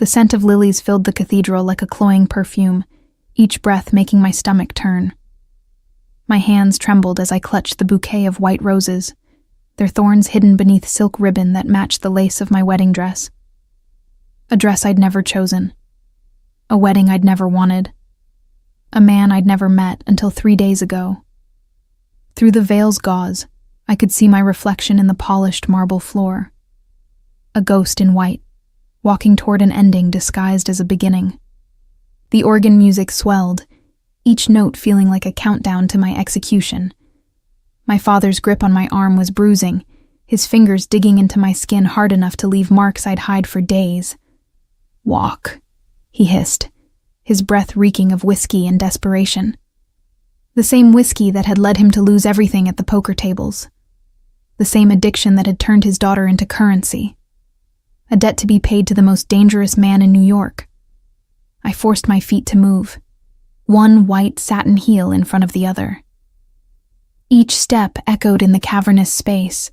The scent of lilies filled the cathedral like a cloying perfume, each breath making my stomach turn. My hands trembled as I clutched the bouquet of white roses, their thorns hidden beneath silk ribbon that matched the lace of my wedding dress. A dress I'd never chosen. A wedding I'd never wanted. A man I'd never met until 3 days ago. Through the veil's gauze, I could see my reflection in the polished marble floor. A ghost in white, walking toward an ending disguised as a beginning. The organ music swelled, each note feeling like a countdown to my execution. My father's grip on my arm was bruising, his fingers digging into my skin hard enough to leave marks I'd hide for days. "Walk," he hissed, his breath reeking of whiskey and desperation. The same whiskey that had led him to lose everything at the poker tables. The same addiction that had turned his daughter into currency. A debt to be paid to the most dangerous man in New York. I forced my feet to move, one white satin heel in front of the other. Each step echoed in the cavernous space,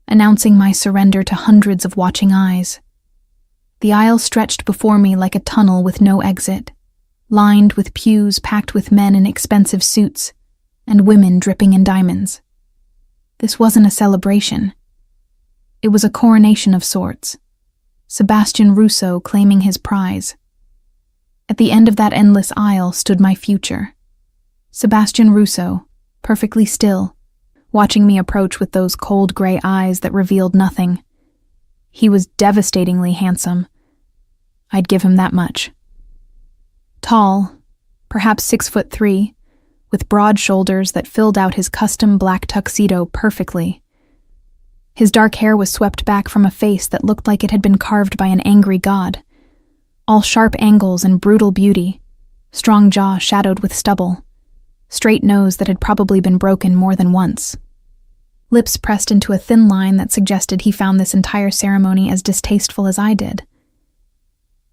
announcing my surrender to hundreds of watching eyes. The aisle stretched before me like a tunnel with no exit, lined with pews packed with men in expensive suits and women dripping in diamonds. This wasn't a celebration. It was a coronation of sorts. Sebastian Russo claiming his prize. At the end of that endless aisle stood my future. Sebastian Russo, perfectly still, watching me approach with those cold gray eyes that revealed nothing. He was devastatingly handsome. I'd give him that much. Tall, perhaps 6'3", with broad shoulders that filled out his custom black tuxedo perfectly. His dark hair was swept back from a face that looked like it had been carved by an angry god. All sharp angles and brutal beauty, strong jaw shadowed with stubble, straight nose that had probably been broken more than once. Lips pressed into a thin line that suggested he found this entire ceremony as distasteful as I did.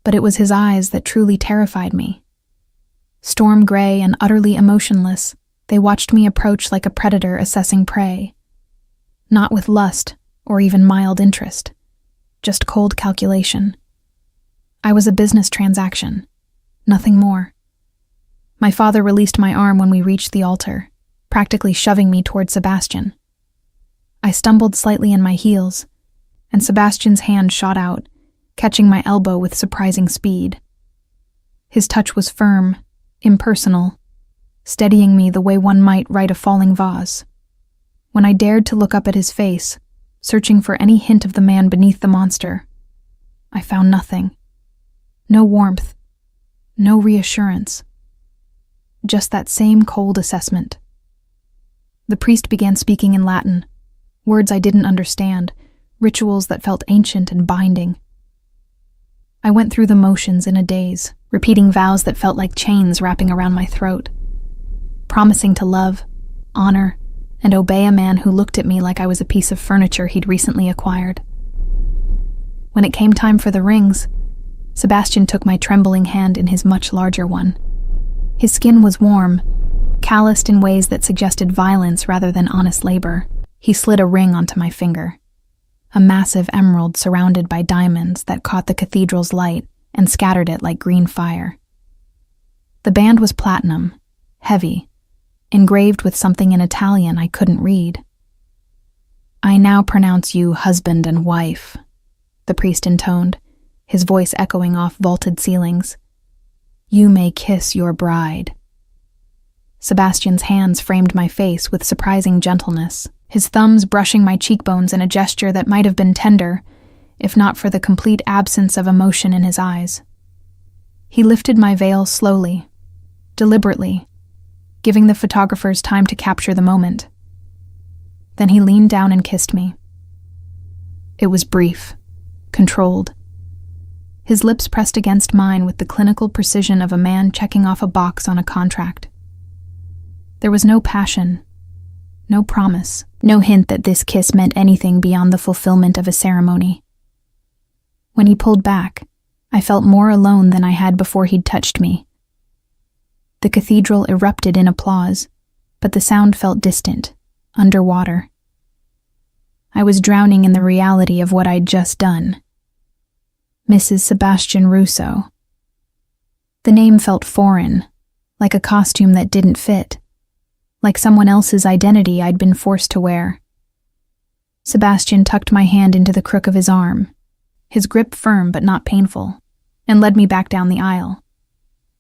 But it was his eyes that truly terrified me. Storm gray and utterly emotionless, they watched me approach like a predator assessing prey. Not with lust or even mild interest, just cold calculation. I was a business transaction, nothing more. My father released my arm when we reached the altar, practically shoving me toward Sebastian. I stumbled slightly in my heels, and Sebastian's hand shot out, catching my elbow with surprising speed. His touch was firm, impersonal, steadying me the way one might right a falling vase. When I dared to look up at his face, searching for any hint of the man beneath the monster, I found nothing. No warmth, no reassurance. Just that same cold assessment. The priest began speaking in Latin, words I didn't understand, rituals that felt ancient and binding. I went through the motions in a daze, repeating vows that felt like chains wrapping around my throat, promising to love, honor, and obey a man who looked at me like I was a piece of furniture he'd recently acquired. When it came time for the rings, Sebastian took my trembling hand in his much larger one. His skin was warm, calloused in ways that suggested violence rather than honest labor. He slid a ring onto my finger, a massive emerald surrounded by diamonds that caught the cathedral's light and scattered it like green fire. The band was platinum, heavy, engraved with something in Italian I couldn't read. "I now pronounce you husband and wife," the priest intoned, his voice echoing off vaulted ceilings. "You may kiss your bride." Sebastian's hands framed my face with surprising gentleness, his thumbs brushing my cheekbones in a gesture that might have been tender, if not for the complete absence of emotion in his eyes. He lifted my veil slowly, deliberately, giving the photographers time to capture the moment. Then he leaned down and kissed me. It was brief, controlled. His lips pressed against mine with the clinical precision of a man checking off a box on a contract. There was no passion, no promise, no hint that this kiss meant anything beyond the fulfillment of a ceremony. When he pulled back, I felt more alone than I had before he'd touched me. The cathedral erupted in applause, but the sound felt distant, underwater. I was drowning in the reality of what I'd just done. Mrs. Sebastian Russo. The name felt foreign, like a costume that didn't fit, like someone else's identity I'd been forced to wear. Sebastian tucked my hand into the crook of his arm, his grip firm but not painful, and led me back down the aisle.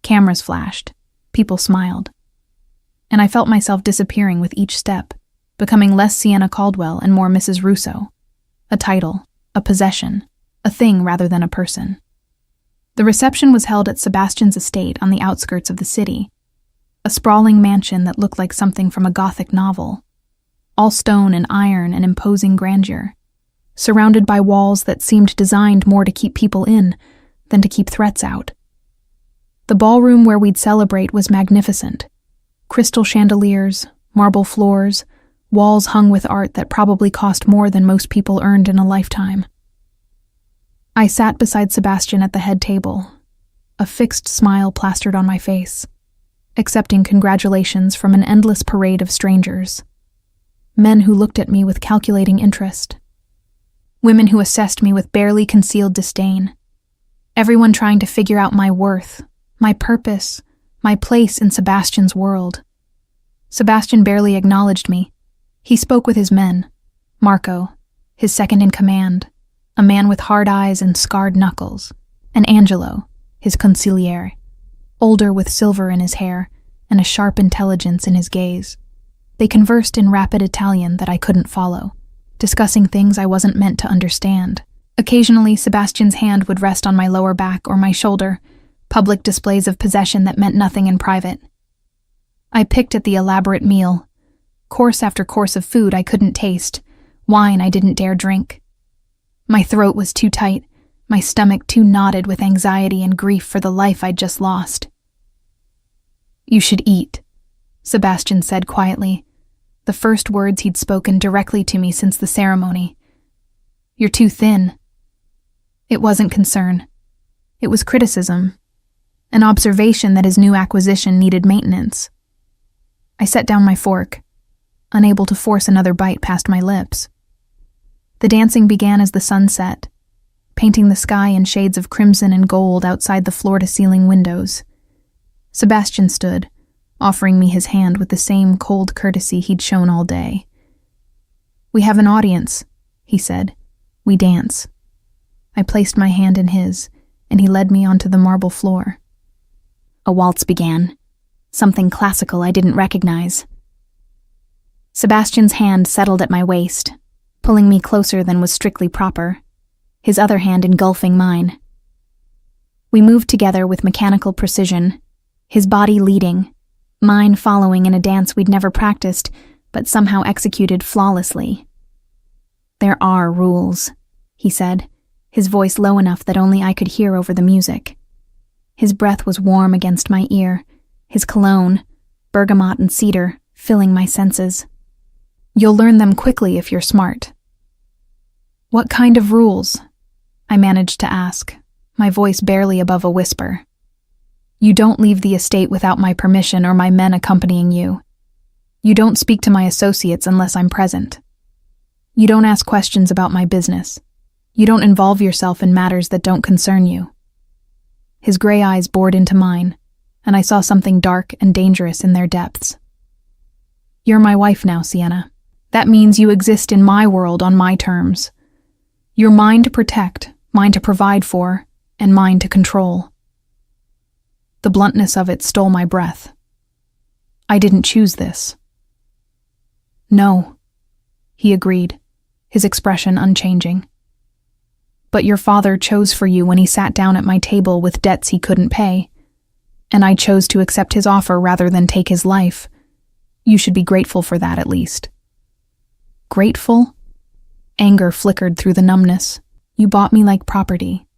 Cameras flashed, people smiled, and I felt myself disappearing with each step, becoming less Sienna Caldwell and more Mrs. Russo, a title, a possession, a thing rather than a person. The reception was held at Sebastian's estate on the outskirts of the city, a sprawling mansion that looked like something from a Gothic novel, all stone and iron and imposing grandeur, surrounded by walls that seemed designed more to keep people in than to keep threats out. The ballroom where we'd celebrate was magnificent. Crystal chandeliers, marble floors, walls hung with art that probably cost more than most people earned in a lifetime. I sat beside Sebastian at the head table, a fixed smile plastered on my face, accepting congratulations from an endless parade of strangers. Men who looked at me with calculating interest. Women who assessed me with barely concealed disdain. Everyone trying to figure out my worth, my purpose, my place in Sebastian's world. Sebastian barely acknowledged me. He spoke with his men, Marco, his second in command, a man with hard eyes and scarred knuckles, and Angelo, his consigliere, older with silver in his hair and a sharp intelligence in his gaze. They conversed in rapid Italian that I couldn't follow, discussing things I wasn't meant to understand. Occasionally, Sebastian's hand would rest on my lower back or my shoulder, public displays of possession that meant nothing in private. I picked at the elaborate meal, course after course of food I couldn't taste, wine I didn't dare drink. My throat was too tight, my stomach too knotted with anxiety and grief for the life I'd just lost. "You should eat," Sebastian said quietly, the first words he'd spoken directly to me since the ceremony. "You're too thin." It wasn't concern. It was criticism, an observation that his new acquisition needed maintenance. I set down my fork, unable to force another bite past my lips. The dancing began as the sun set, painting the sky in shades of crimson and gold outside the floor-to-ceiling windows. Sebastian stood, offering me his hand with the same cold courtesy he'd shown all day. "We have an audience," he said. "We dance." I placed my hand in his, and he led me onto the marble floor. A waltz began, something classical I didn't recognize. Sebastian's hand settled at my waist, pulling me closer than was strictly proper, his other hand engulfing mine. We moved together with mechanical precision, his body leading, mine following in a dance we'd never practiced, but somehow executed flawlessly. "There are rules," he said, his voice low enough that only I could hear over the music. His breath was warm against my ear, his cologne, bergamot and cedar, filling my senses. "You'll learn them quickly if you're smart." "What kind of rules?" I managed to ask, my voice barely above a whisper. "You don't leave the estate without my permission or my men accompanying you. You don't speak to my associates unless I'm present. You don't ask questions about my business. You don't involve yourself in matters that don't concern you." His gray eyes bored into mine, and I saw something dark and dangerous in their depths. "You're my wife now, Sienna. That means you exist in my world on my terms. You're mine to protect, mine to provide for, and mine to control." The bluntness of it stole my breath. "I didn't choose this." "No," he agreed, his expression unchanging. "But your father chose for you when he sat down at my table with debts he couldn't pay, and I chose to accept his offer rather than take his life. You should be grateful for that at least." "Grateful?" Anger flickered through the numbness. "You bought me like property."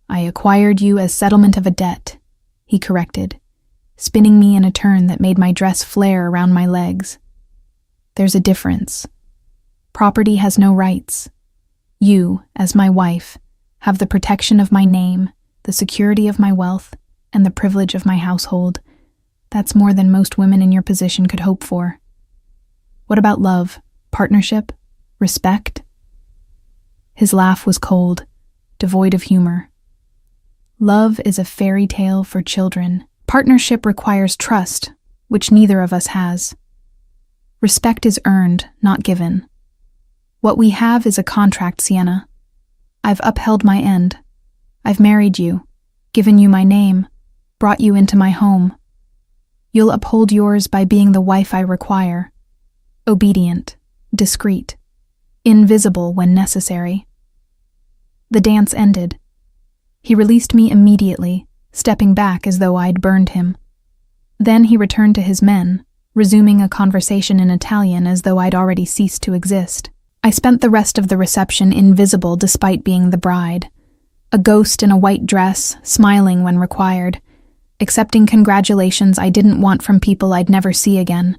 "I acquired you as settlement of a debt," he corrected, spinning me in a turn that made my dress flare around my legs. "There's a difference. Property has no rights. You, as my wife, have the protection of my name, the security of my wealth, and the privilege of my household. That's more than most women in your position could hope for. What about love, partnership, respect?" His laugh was cold, devoid of humor. Love is a fairy tale for children. Partnership requires trust, which neither of us has. Respect is earned, not given. What we have is a contract, Sienna. I've upheld my end. I've married you, given you my name, brought you into my home. You'll uphold yours by being the wife I require. Obedient, discreet, invisible when necessary. The dance ended. He released me immediately, stepping back as though I'd burned him. Then he returned to his men, resuming a conversation in Italian as though I'd already ceased to exist. I spent the rest of the reception invisible despite being the bride, a ghost in a white dress, smiling when required, accepting congratulations I didn't want from people I'd never see again.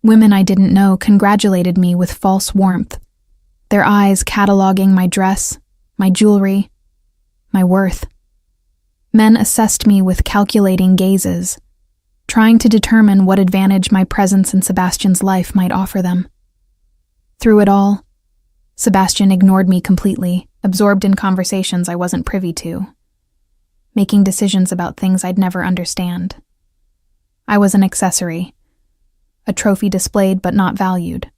Women I didn't know congratulated me with false warmth, their eyes cataloging my dress, my jewelry, my worth. Men assessed me with calculating gazes, trying to determine what advantage my presence in Sebastian's life might offer them. Through it all, Sebastian ignored me completely, absorbed in conversations I wasn't privy to, making decisions about things I'd never understand. I was an accessory, a trophy displayed but not valued.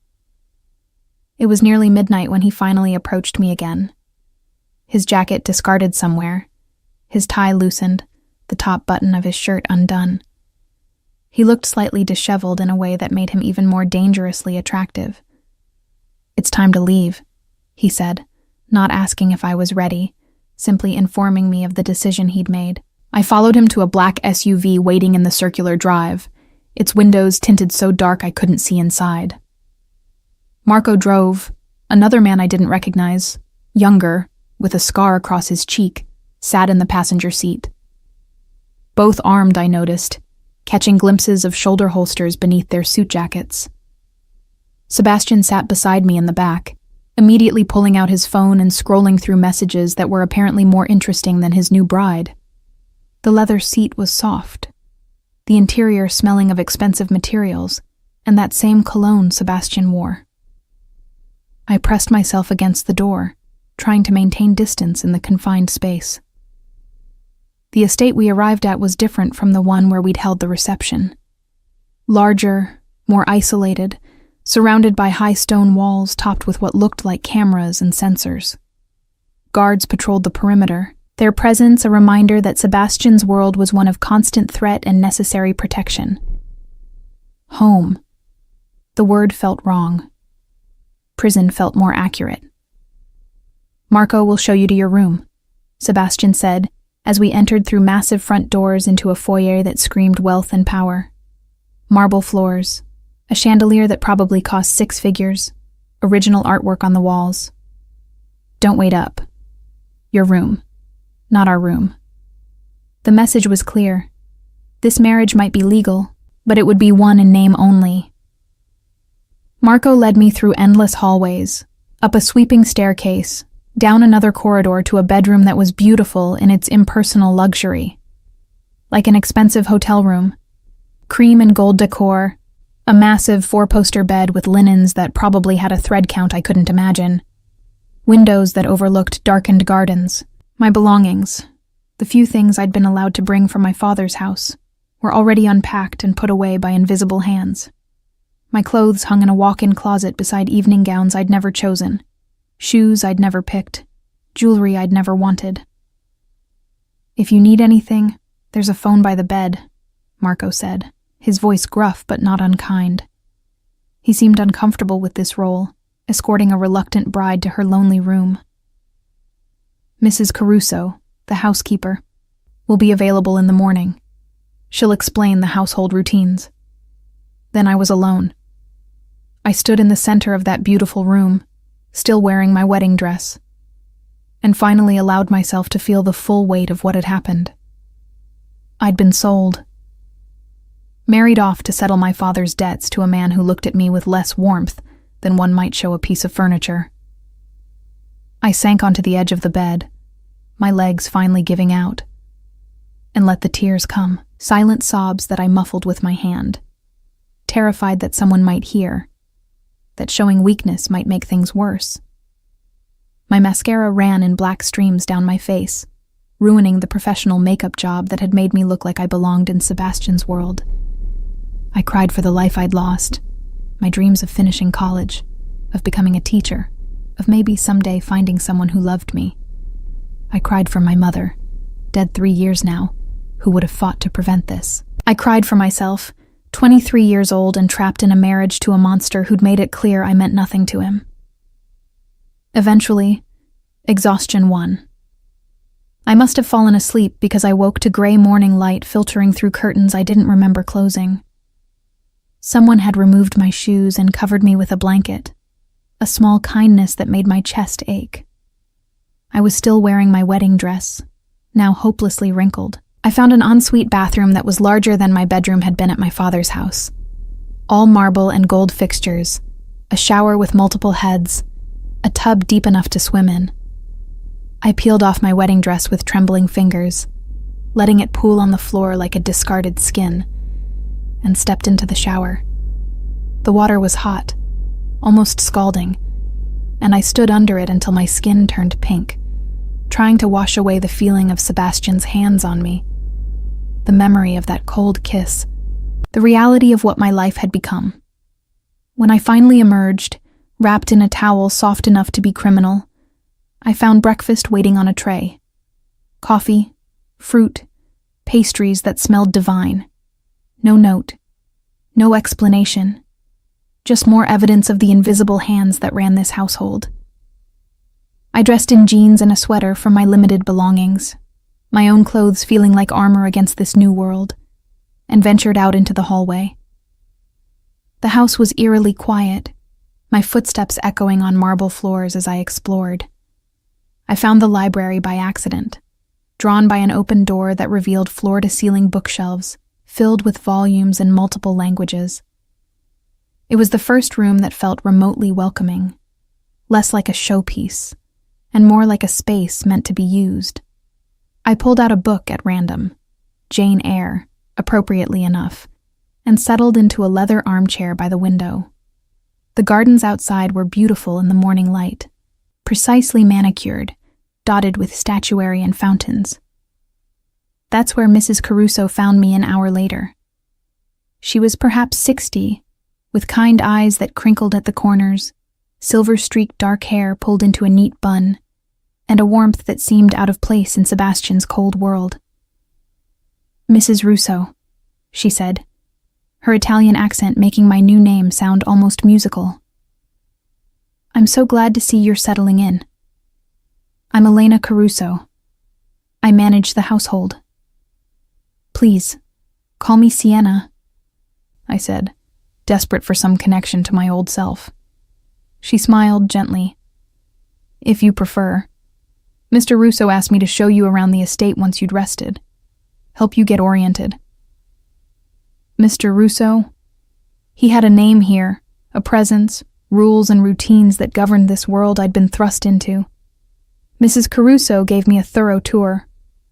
It was nearly midnight when he finally approached me again. His jacket discarded somewhere, his tie loosened, the top button of his shirt undone. He looked slightly disheveled in a way that made him even more dangerously attractive. "It's time to leave," he said, not asking if I was ready, simply informing me of the decision he'd made. I followed him to a black SUV waiting in the circular drive, its windows tinted so dark I couldn't see inside. Marco drove. Another man I didn't recognize, younger, with a scar across his cheek, sat in the passenger seat. Both armed, I noticed, catching glimpses of shoulder holsters beneath their suit jackets. Sebastian sat beside me in the back, immediately pulling out his phone and scrolling through messages that were apparently more interesting than his new bride. The leather seat was soft, the interior smelling of expensive materials, and that same cologne Sebastian wore. I pressed myself against the door, trying to maintain distance in the confined space. The estate we arrived at was different from the one where we'd held the reception. Larger, more isolated, surrounded by high stone walls topped with what looked like cameras and sensors. Guards patrolled the perimeter, their presence a reminder that Sebastian's world was one of constant threat and necessary protection. Home. The word felt wrong. Prison felt more accurate. "Marco will show you to your room," Sebastian said, as we entered through massive front doors into a foyer that screamed wealth and power. Marble floors, a chandelier that probably cost 6 figures, original artwork on the walls. "Don't wait up. Your room, not our room." The message was clear. This marriage might be legal, but it would be one in name only. Marco led me through endless hallways, up a sweeping staircase, down another corridor to a bedroom that was beautiful in its impersonal luxury. Like an expensive hotel room, cream and gold decor, a massive 4-poster bed with linens that probably had a thread count I couldn't imagine, windows that overlooked darkened gardens. My belongings, the few things I'd been allowed to bring from my father's house, were already unpacked and put away by invisible hands. My clothes hung in a walk-in closet beside evening gowns I'd never chosen, shoes I'd never picked, jewelry I'd never wanted. "If you need anything, there's a phone by the bed," Marco said, his voice gruff but not unkind. He seemed uncomfortable with this role, escorting a reluctant bride to her lonely room. "Mrs. Caruso, the housekeeper, will be available in the morning. She'll explain the household routines." Then I was alone. I stood in the center of that beautiful room, still wearing my wedding dress, and finally allowed myself to feel the full weight of what had happened. I'd been sold. Married off to settle my father's debts to a man who looked at me with less warmth than one might show a piece of furniture. I sank onto the edge of the bed, my legs finally giving out, and let the tears come, silent sobs that I muffled with my hand, terrified that someone might hear, that showing weakness might make things worse. My mascara ran in black streams down my face, ruining the professional makeup job that had made me look like I belonged in Sebastian's world. I cried for the life I'd lost, my dreams of finishing college, of becoming a teacher, of maybe someday finding someone who loved me. I cried for my mother, dead 3 years now, who would have fought to prevent this. I cried for myself, 23 years old and trapped in a marriage to a monster who'd made it clear I meant nothing to him. Eventually, exhaustion won. I must have fallen asleep because I woke to gray morning light filtering through curtains I didn't remember closing. Someone had removed my shoes and covered me with a blanket, a small kindness that made my chest ache. I was still wearing my wedding dress, now hopelessly wrinkled. I found an ensuite bathroom that was larger than my bedroom had been at my father's house. All marble and gold fixtures, a shower with multiple heads, a tub deep enough to swim in. I peeled off my wedding dress with trembling fingers, letting it pool on the floor like a discarded skin, and stepped into the shower. The water was hot, almost scalding, and I stood under it until my skin turned pink, trying to wash away the feeling of Sebastian's hands on me, the memory of that cold kiss, the reality of what my life had become. When I finally emerged, wrapped in a towel soft enough to be criminal, I found breakfast waiting on a tray. Coffee, fruit, pastries that smelled divine. No note, no explanation, just more evidence of the invisible hands that ran this household. I dressed in jeans and a sweater from my limited belongings, my own clothes feeling like armor against this new world, and ventured out into the hallway. The house was eerily quiet, my footsteps echoing on marble floors as I explored. I found the library by accident, drawn by an open door that revealed floor-to-ceiling bookshelves filled with volumes in multiple languages. It was the first room that felt remotely welcoming, less like a showpiece, and more like a space meant to be used. I pulled out a book at random, Jane Eyre, appropriately enough, and settled into a leather armchair by the window. The gardens outside were beautiful in the morning light, precisely manicured, dotted with statuary and fountains. That's where Mrs. Caruso found me an hour later. She was perhaps 60, with kind eyes that crinkled at the corners, silver-streaked dark hair pulled into a neat bun, and a warmth that seemed out of place in Sebastian's cold world. "Mrs. Russo," she said, her Italian accent making my new name sound almost musical. "I'm so glad to see you're settling in. I'm Elena Caruso. I manage the household. Please, call me Sienna," I said, desperate for some connection to my old self. She smiled gently. "If you prefer. Mr. Russo asked me to show you around the estate once you'd rested. Help you get oriented." Mr. Russo? He had a name here, a presence, rules and routines that governed this world I'd been thrust into. Mrs. Caruso gave me a thorough tour,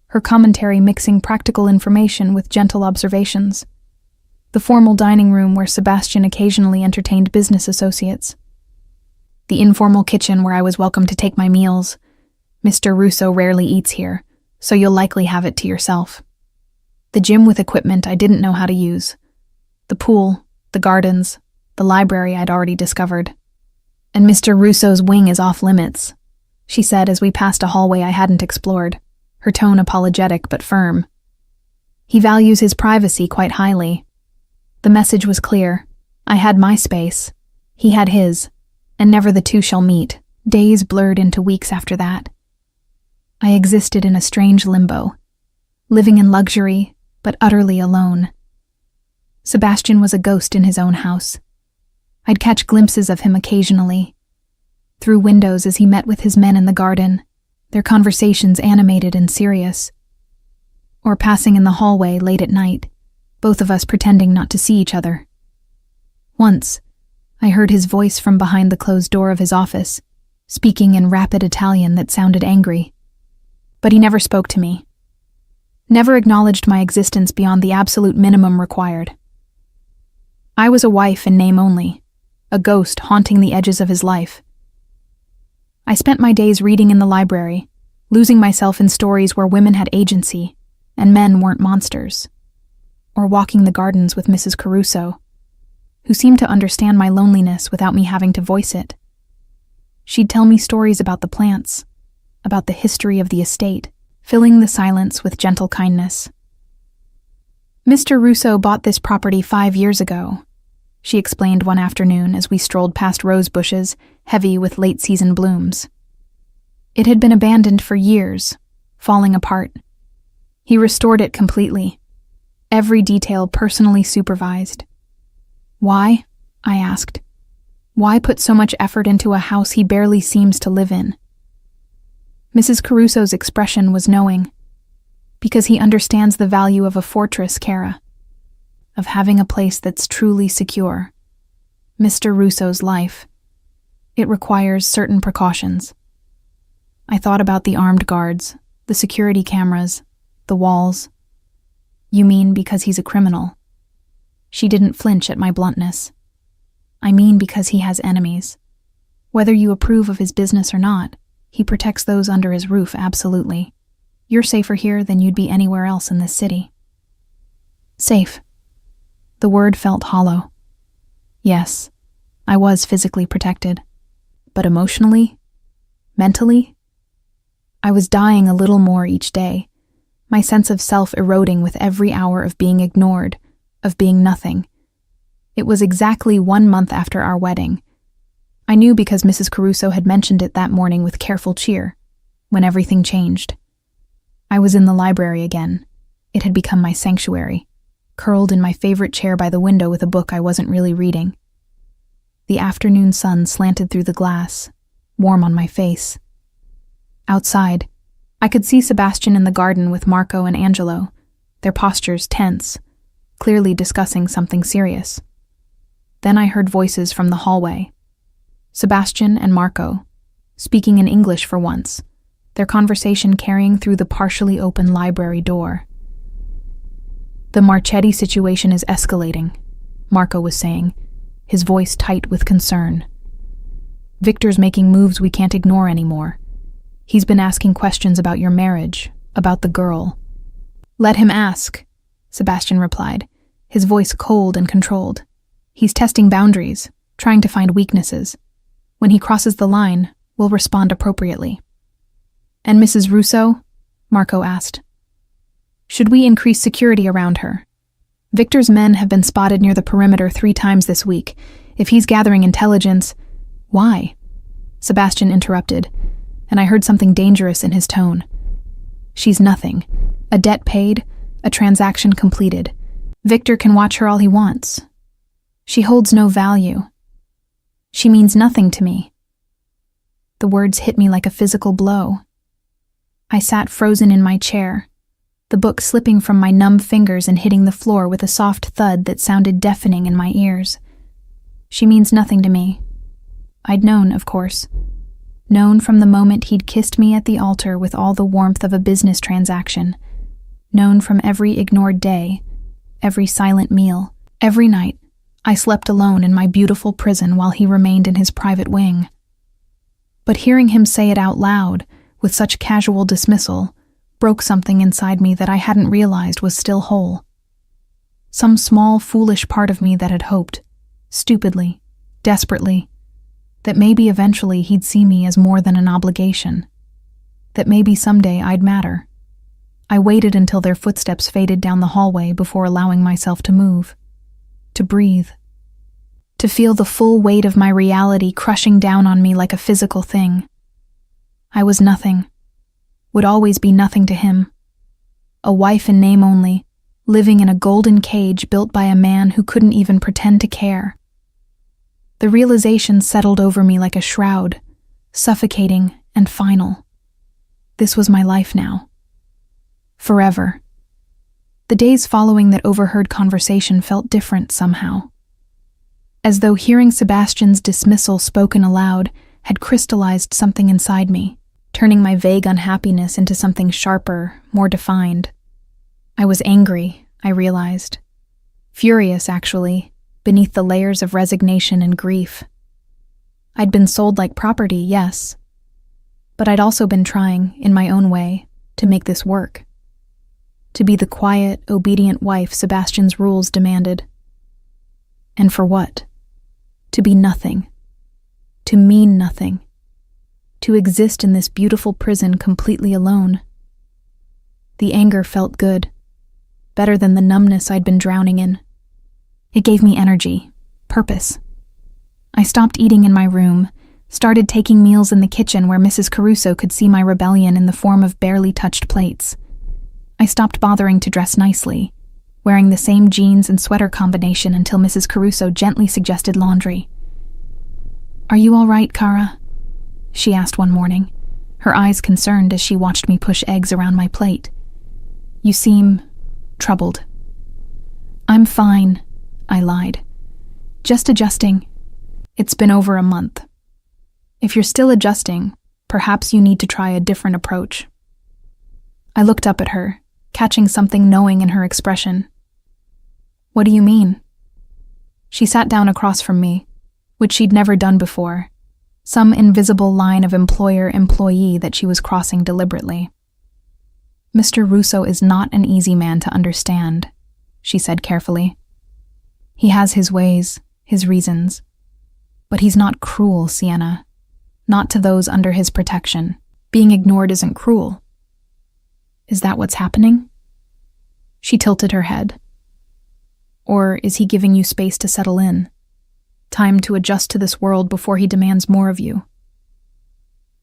her commentary mixing practical information with gentle observations. The formal dining room where Sebastian occasionally entertained business associates. The informal kitchen where I was welcome to take my meals. Mr. Russo rarely eats here, so you'll likely have it to yourself. The gym with equipment I didn't know how to use. The pool, the gardens, the library I'd already discovered. "And Mr. Russo's wing is off limits," she said as we passed a hallway I hadn't explored, her tone apologetic but firm. "He values his privacy quite highly." The message was clear. I had my space. He had his, and never the two shall meet. Days blurred into weeks after that. I existed in a strange limbo, living in luxury, but utterly alone. Sebastian was a ghost in his own house. I'd catch glimpses of him occasionally, through windows as he met with his men in the garden, their conversations animated and serious, or passing in the hallway late at night, both of us pretending not to see each other. Once, I heard his voice from behind the closed door of his office, speaking in rapid Italian that sounded angry. But he never spoke to me, never acknowledged my existence beyond the absolute minimum required. I was a wife in name only, a ghost haunting the edges of his life. I spent my days reading in the library, losing myself in stories where women had agency and men weren't monsters. Or walking the gardens with Mrs. Caruso, who seemed to understand my loneliness without me having to voice it. She'd tell me stories about the plants, about the history of the estate, filling the silence with gentle kindness. Mr. Russo bought this property 5 years ago, she explained one afternoon as we strolled past rose bushes, heavy with late-season blooms. It had been abandoned for years, falling apart. He restored it completely, every detail personally supervised. Why? I asked. Why put so much effort into a house he barely seems to live in? Mrs. Caruso's expression was knowing. Because he understands the value of a fortress, Kara. Of having a place that's truly secure. Mr. Russo's life. It requires certain precautions. I thought about the armed guards, the security cameras, the walls. You mean because he's a criminal? She didn't flinch at my bluntness. I mean because he has enemies. Whether you approve of his business or not, he protects those under his roof absolutely. You're safer here than you'd be anywhere else in this city. Safe. The word felt hollow. Yes, I was physically protected. But emotionally? Mentally? I was dying a little more each day, my sense of self eroding with every hour of being ignored, of being nothing. It was exactly 1 month after our wedding. I knew because Mrs. Caruso had mentioned it that morning with careful cheer, when everything changed. I was in the library again. It had become my sanctuary, curled in my favorite chair by the window with a book I wasn't really reading. The afternoon sun slanted through the glass, warm on my face. Outside, I could see Sebastian in the garden with Marco and Angelo, their postures tense, clearly discussing something serious. Then I heard voices from the hallway. Sebastian and Marco, speaking in English for once, their conversation carrying through the partially open library door. The Marchetti situation is escalating, Marco was saying, his voice tight with concern. Victor's making moves we can't ignore anymore. He's been asking questions about your marriage, about the girl. Let him ask, Sebastian replied, his voice cold and controlled. He's testing boundaries, trying to find weaknesses. When he crosses the line, we'll respond appropriately. And Mrs. Russo? Marco asked. Should we increase security around her? Victor's men have been spotted near the perimeter 3 times this week. If he's gathering intelligence... Why? Sebastian interrupted, and I heard something dangerous in his tone. She's nothing. A debt paid, a transaction completed. Victor can watch her all he wants. She holds no value. She means nothing to me. The words hit me like a physical blow. I sat frozen in my chair, the book slipping from my numb fingers and hitting the floor with a soft thud that sounded deafening in my ears. She means nothing to me. I'd known, of course. Known from the moment he'd kissed me at the altar with all the warmth of a business transaction. Known from every ignored day, every silent meal, every night I slept alone in my beautiful prison while he remained in his private wing. But hearing him say it out loud, with such casual dismissal, broke something inside me that I hadn't realized was still whole. Some small, foolish part of me that had hoped, stupidly, desperately, that maybe eventually he'd see me as more than an obligation, that maybe someday I'd matter. I waited until their footsteps faded down the hallway before allowing myself to move, to breathe, to feel the full weight of my reality crushing down on me like a physical thing. I was nothing, would always be nothing to him. A wife in name only, living in a golden cage built by a man who couldn't even pretend to care. The realization settled over me like a shroud, suffocating and final. This was my life now. Forever. The days following that overheard conversation felt different somehow. As though hearing Sebastian's dismissal spoken aloud had crystallized something inside me, turning my vague unhappiness into something sharper, more defined. I was angry, I realized. Furious, actually, beneath the layers of resignation and grief. I'd been sold like property, yes, But I'd also been trying, in my own way, to make this work. To be the quiet, obedient wife Sebastian's rules demanded. And for what? To be nothing. To mean nothing. To exist in this beautiful prison completely alone. The anger felt good, better than the numbness I'd been drowning in. It gave me energy, purpose. I stopped eating in my room, started taking meals in the kitchen where Mrs. Caruso could see my rebellion in the form of barely touched plates. I stopped bothering to dress nicely, wearing the same jeans and sweater combination until Mrs. Caruso gently suggested laundry. "Are you all right, Kara?" she asked one morning, her eyes concerned as she watched me push eggs around my plate. "You seem troubled." "I'm fine," I lied. "Just adjusting. It's been over a month. If you're still adjusting, perhaps you need to try a different approach." I looked up at her, catching something knowing in her expression. "What do you mean?" She sat down across from me, which she'd never done before, some invisible line of employer-employee that she was crossing deliberately. "Mr. Russo is not an easy man to understand," she said carefully. "He has his ways, his reasons. But he's not cruel, Sienna. Not to those under his protection. Being ignored isn't cruel." "Is that what's happening?" She tilted her head. "Or is he giving you space to settle in? Time to adjust to this world before he demands more of you?"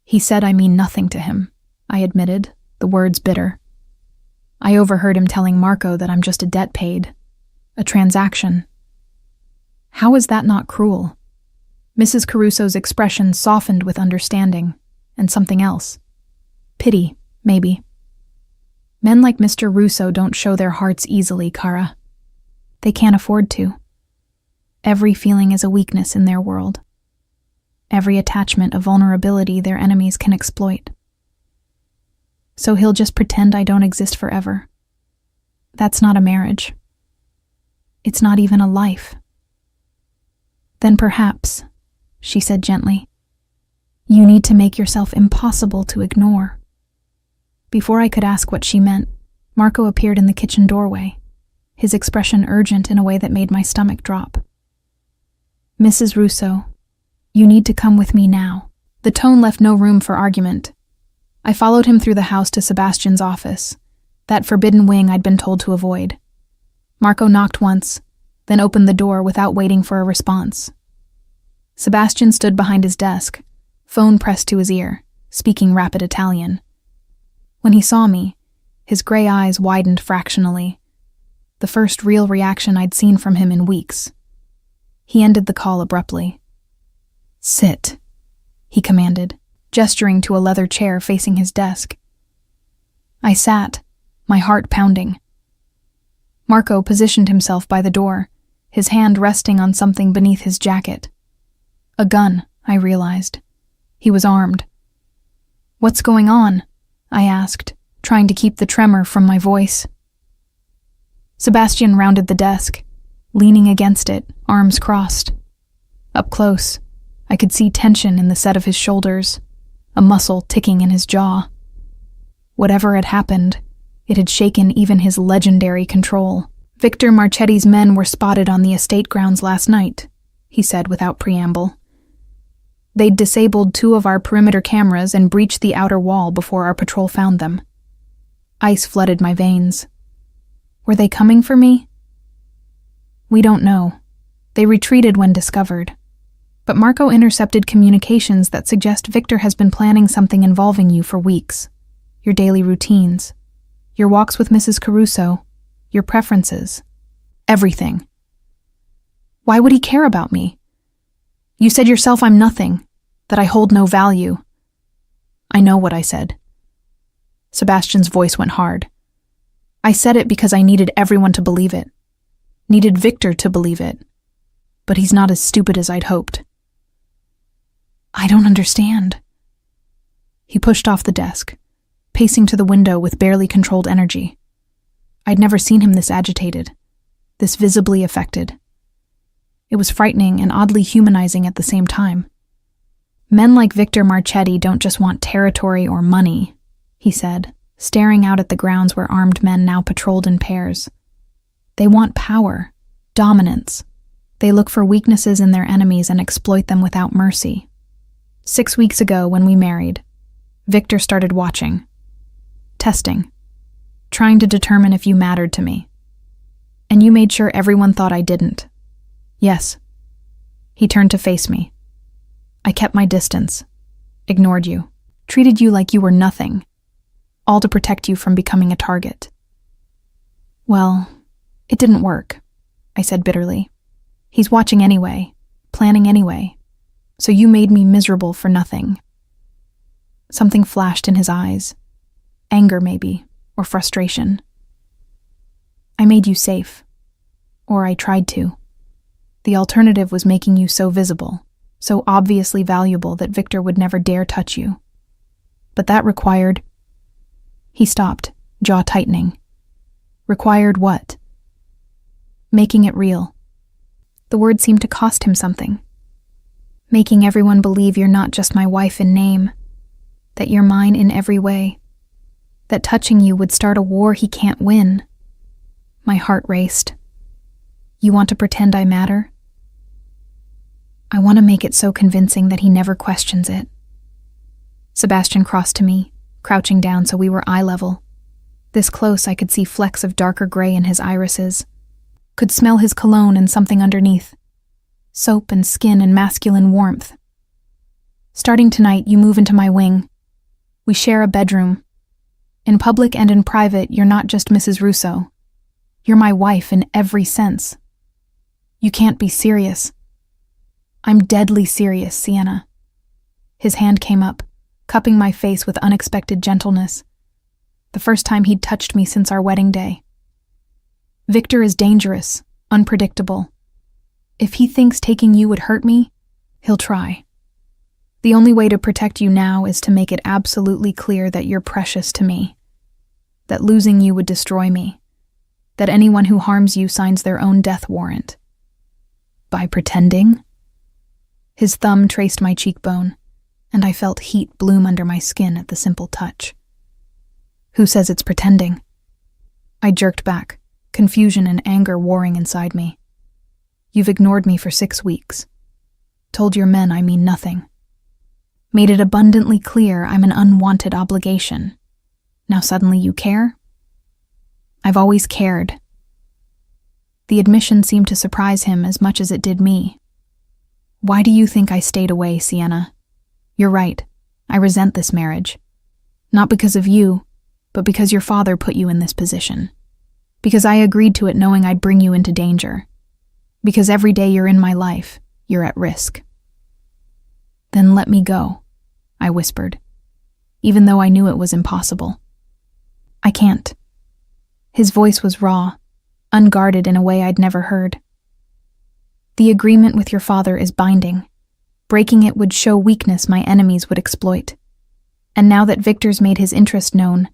"He said I mean nothing to him," I admitted, the words bitter. "I overheard him telling Marco that I'm just a debt paid. A transaction. How is that not cruel?" Mrs. Caruso's expression softened with understanding, and something else. Pity, maybe. "Men like Mr. Russo don't show their hearts easily, Kara. They can't afford to. Every feeling is a weakness in their world. Every attachment a vulnerability their enemies can exploit. So he'll just pretend I don't exist forever. That's not a marriage. It's not even a life." "Then perhaps," she said gently, "you need to make yourself impossible to ignore." Before I could ask what she meant, Marco appeared in the kitchen doorway, his expression urgent in a way that made my stomach drop. "Mrs. Russo, you need to come with me now." The tone left no room for argument. I followed him through the house to Sebastian's office, that forbidden wing I'd been told to avoid. Marco knocked once, then opened the door without waiting for a response. Sebastian stood behind his desk, phone pressed to his ear, speaking rapid Italian. When he saw me, his gray eyes widened fractionally, the first real reaction I'd seen from him in weeks. He ended the call abruptly. "Sit," he commanded, gesturing to a leather chair facing his desk. I sat, my heart pounding. Marco positioned himself by the door, his hand resting on something beneath his jacket. A gun, I realized. He was armed. "What's going on?" I asked, trying to keep the tremor from my voice. Sebastian rounded the desk, leaning against it, arms crossed. Up close, I could see tension in the set of his shoulders, a muscle ticking in his jaw. Whatever had happened, it had shaken even his legendary control. "Victor Marchetti's men were spotted on the estate grounds last night," he said without preamble. "They'd disabled 2 of our perimeter cameras and breached the outer wall before our patrol found them." Ice flooded my veins. Were they coming for me? "We don't know. They retreated when discovered. But Marco intercepted communications that suggest Victor has been planning something involving you for weeks. Your daily routines, your walks with Mrs. Caruso, your preferences, everything. Why would he care about me? You said yourself I'm nothing, that I hold no value." "I know what I said." Sebastian's voice went hard. "I said it because I needed everyone to believe it. Needed Victor to believe it. But he's not as stupid as I'd hoped." "I don't understand." He pushed off the desk, pacing to the window with barely controlled energy. I'd never seen him this agitated, this visibly affected. It was frightening and oddly humanizing at the same time. Men like Victor Marchetti don't just want territory or money, he said, staring out at the grounds where armed men now patrolled in pairs. They want power, dominance. They look for weaknesses in their enemies and exploit them without mercy. 6 weeks ago, when we married, Victor started watching, testing, trying to determine if you mattered to me. And you made sure everyone thought I didn't. Yes. He turned to face me. I kept my distance, ignored you, treated you like you were nothing, all to protect you from becoming a target. Well, it didn't work, I said bitterly. He's watching anyway, planning anyway, so you made me miserable for nothing. Something flashed in his eyes, anger maybe, or frustration. I made you safe, or I tried to. The alternative was making you so visible, so obviously valuable that Victor would never dare touch you. But that required... He stopped, jaw tightening. Required what? Making it real. The word seemed to cost him something. Making everyone believe you're not just my wife in name, that you're mine in every way, that touching you would start a war he can't win. My heart raced. You want to pretend I matter? I want to make it so convincing that he never questions it. Sebastian crossed to me, crouching down so we were eye level. This close I could see flecks of darker gray in his irises, could smell his cologne and something underneath, soap and skin and masculine warmth. Starting tonight, you move into my wing. We share a bedroom. In public and in private, you're not just Mrs. Russo. You're my wife in every sense. You can't be serious. I'm deadly serious, Sienna. His hand came up, cupping my face with unexpected gentleness. The first time he'd touched me since our wedding day. Victor is dangerous, unpredictable. If he thinks taking you would hurt me, he'll try. The only way to protect you now is to make it absolutely clear that you're precious to me, that losing you would destroy me, that anyone who harms you signs their own death warrant. By pretending? His thumb traced my cheekbone, and I felt heat bloom under my skin at the simple touch. Who says it's pretending? I jerked back, confusion and anger warring inside me. You've ignored me for 6 weeks. Told your men I mean nothing. Made it abundantly clear I'm an unwanted obligation. Now suddenly you care? I've always cared. The admission seemed to surprise him as much as it did me. Why do you think I stayed away, Sienna? You're right. I resent this marriage. Not because of you, but because your father put you in this position. Because I agreed to it knowing I'd bring you into danger. Because every day you're in my life, you're at risk. Then let me go, I whispered, even though I knew it was impossible. I can't. His voice was raw, unguarded in a way I'd never heard. The agreement with your father is binding. Breaking it would show weakness my enemies would exploit. And now that Victor's made his interest known,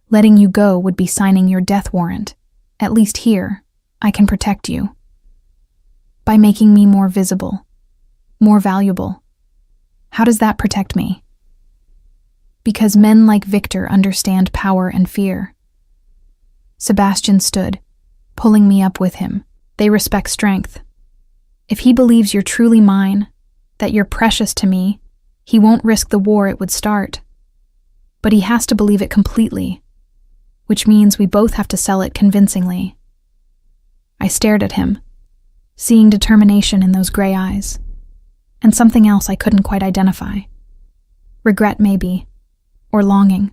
letting you go would be signing your death warrant. At least here, I can protect you. By making me more visible, more valuable. How does that protect me? Because men like Victor understand power and fear. Sebastian stood, pulling me up with him. They respect strength. If he believes you're truly mine, that you're precious to me, he won't risk the war it would start. But he has to believe it completely, which means we both have to sell it convincingly. I stared at him, seeing determination in those gray eyes, and something else I couldn't quite identify. Regret, maybe, or longing.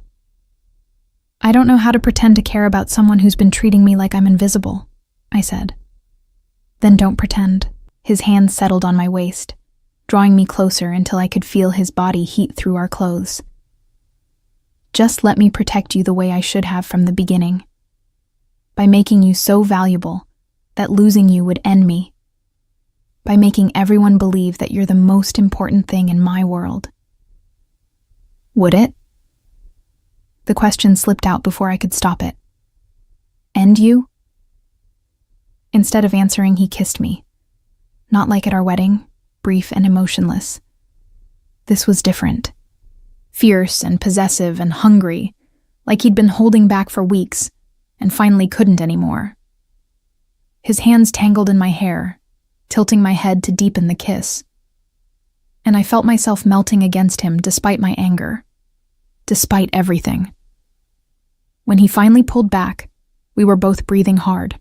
I don't know how to pretend to care about someone who's been treating me like I'm invisible, I said. Then don't pretend. His hand settled on my waist, drawing me closer until I could feel his body heat through our clothes. Just let me protect you the way I should have from the beginning. By making you so valuable that losing you would end me. By making everyone believe that you're the most important thing in my world. Would it? The question slipped out before I could stop it. End you? Instead of answering, he kissed me. Not like at our wedding, brief and emotionless. This was different. Fierce and possessive and hungry, like he'd been holding back for weeks and finally couldn't anymore. His hands tangled in my hair, tilting my head to deepen the kiss. And I felt myself melting against him despite my anger, despite everything. When he finally pulled back, we were both breathing hard.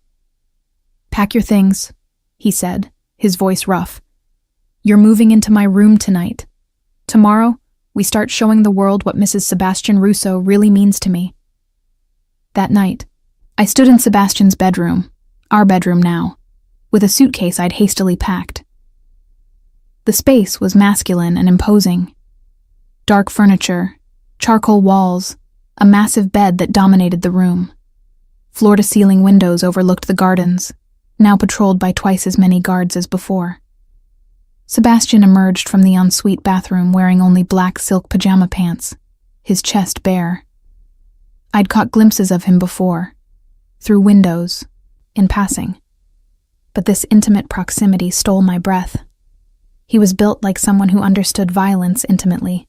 "Pack your things," he said, his voice rough. "You're moving into my room tonight. Tomorrow, we start showing the world what Mrs. Sebastian Russo really means to me." That night, I stood in Sebastian's bedroom, our bedroom now, with a suitcase I'd hastily packed. The space was masculine and imposing. Dark furniture, charcoal walls, a massive bed that dominated the room. Floor-to-ceiling windows overlooked the gardens, now patrolled by twice as many guards as before. Sebastian emerged from the ensuite bathroom wearing only black silk pajama pants, his chest bare. I'd caught glimpses of him before, through windows, in passing. But this intimate proximity stole my breath. He was built like someone who understood violence intimately.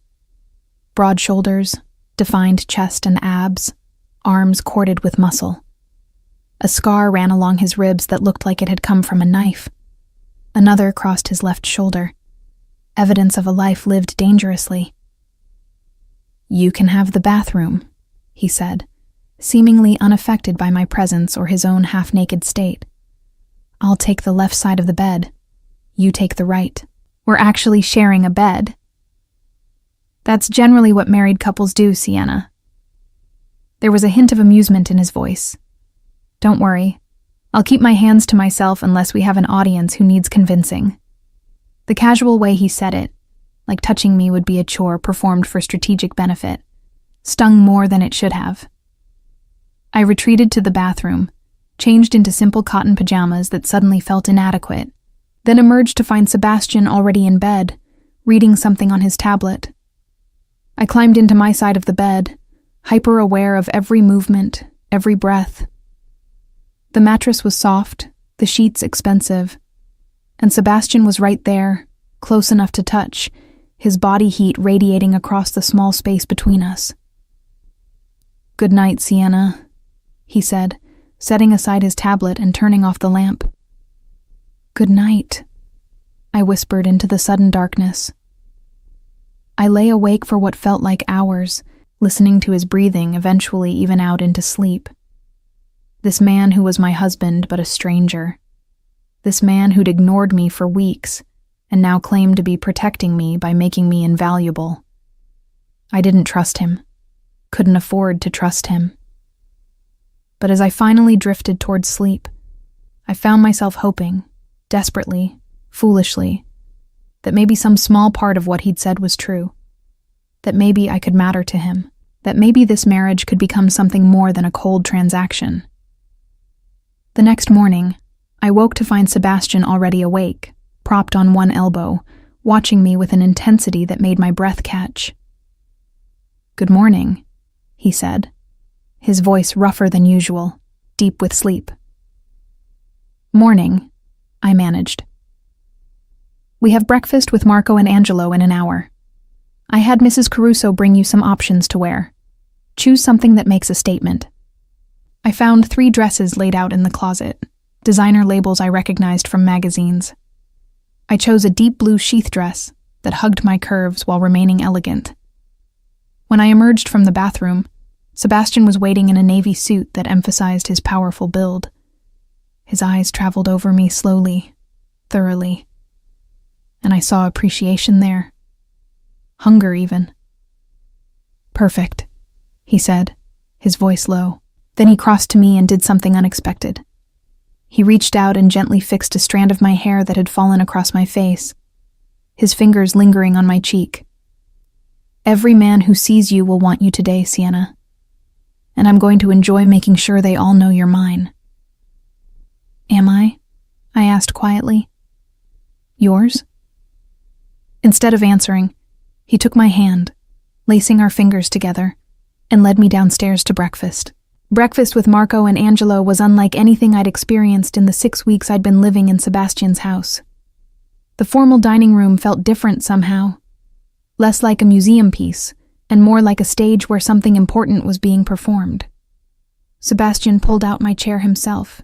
Broad shoulders, defined chest and abs, arms corded with muscle. A scar ran along his ribs that looked like it had come from a knife. Another crossed his left shoulder, evidence of a life lived dangerously. "You can have the bathroom," he said, seemingly unaffected by my presence or his own half-naked state. "I'll take the left side of the bed. You take the right. We're actually sharing a bed." "That's generally what married couples do, Sienna." There was a hint of amusement in his voice. "Don't worry. I'll keep my hands to myself unless we have an audience who needs convincing." The casual way he said it, like touching me would be a chore performed for strategic benefit, stung more than it should have. I retreated to the bathroom, changed into simple cotton pajamas that suddenly felt inadequate, then emerged to find Sebastian already in bed, reading something on his tablet. I climbed into my side of the bed, hyper-aware of every movement, every breath. The mattress was soft, the sheets expensive, and Sebastian was right there, close enough to touch, his body heat radiating across the small space between us. "Good night, Sienna," he said, setting aside his tablet and turning off the lamp. "Good night," I whispered into the sudden darkness. I lay awake for what felt like hours, listening to his breathing eventually even out into sleep. This man who was my husband but a stranger. This man who'd ignored me for weeks and now claimed to be protecting me by making me invaluable. I didn't trust him. Couldn't afford to trust him. But as I finally drifted towards sleep, I found myself hoping, desperately, foolishly, that maybe some small part of what he'd said was true. That maybe I could matter to him. That maybe this marriage could become something more than a cold transaction. The next morning, I woke to find Sebastian already awake, propped on one elbow, watching me with an intensity that made my breath catch. "Good morning," he said, his voice rougher than usual, deep with sleep. "Morning," I managed. "We have breakfast with Marco and Angelo in an hour. I had Mrs. Caruso bring you some options to wear. Choose something that makes a statement." I found 3 dresses laid out in the closet, designer labels I recognized from magazines. I chose a deep blue sheath dress that hugged my curves while remaining elegant. When I emerged from the bathroom, Sebastian was waiting in a navy suit that emphasized his powerful build. His eyes traveled over me slowly, thoroughly, and I saw appreciation there. Hunger, even. "Perfect," he said, his voice low. Then he crossed to me and did something unexpected. He reached out and gently fixed a strand of my hair that had fallen across my face, his fingers lingering on my cheek. "Every man who sees you will want you today, Sienna. And I'm going to enjoy making sure they all know you're mine." "Am I?" I asked quietly. "Yours?" Instead of answering, he took my hand, lacing our fingers together, and led me downstairs to breakfast. Breakfast with Marco and Angelo was unlike anything I'd experienced in the 6 weeks I'd been living in Sebastian's house. The formal dining room felt different somehow. less like a museum piece, and more like a stage where something important was being performed. Sebastian pulled out my chair himself,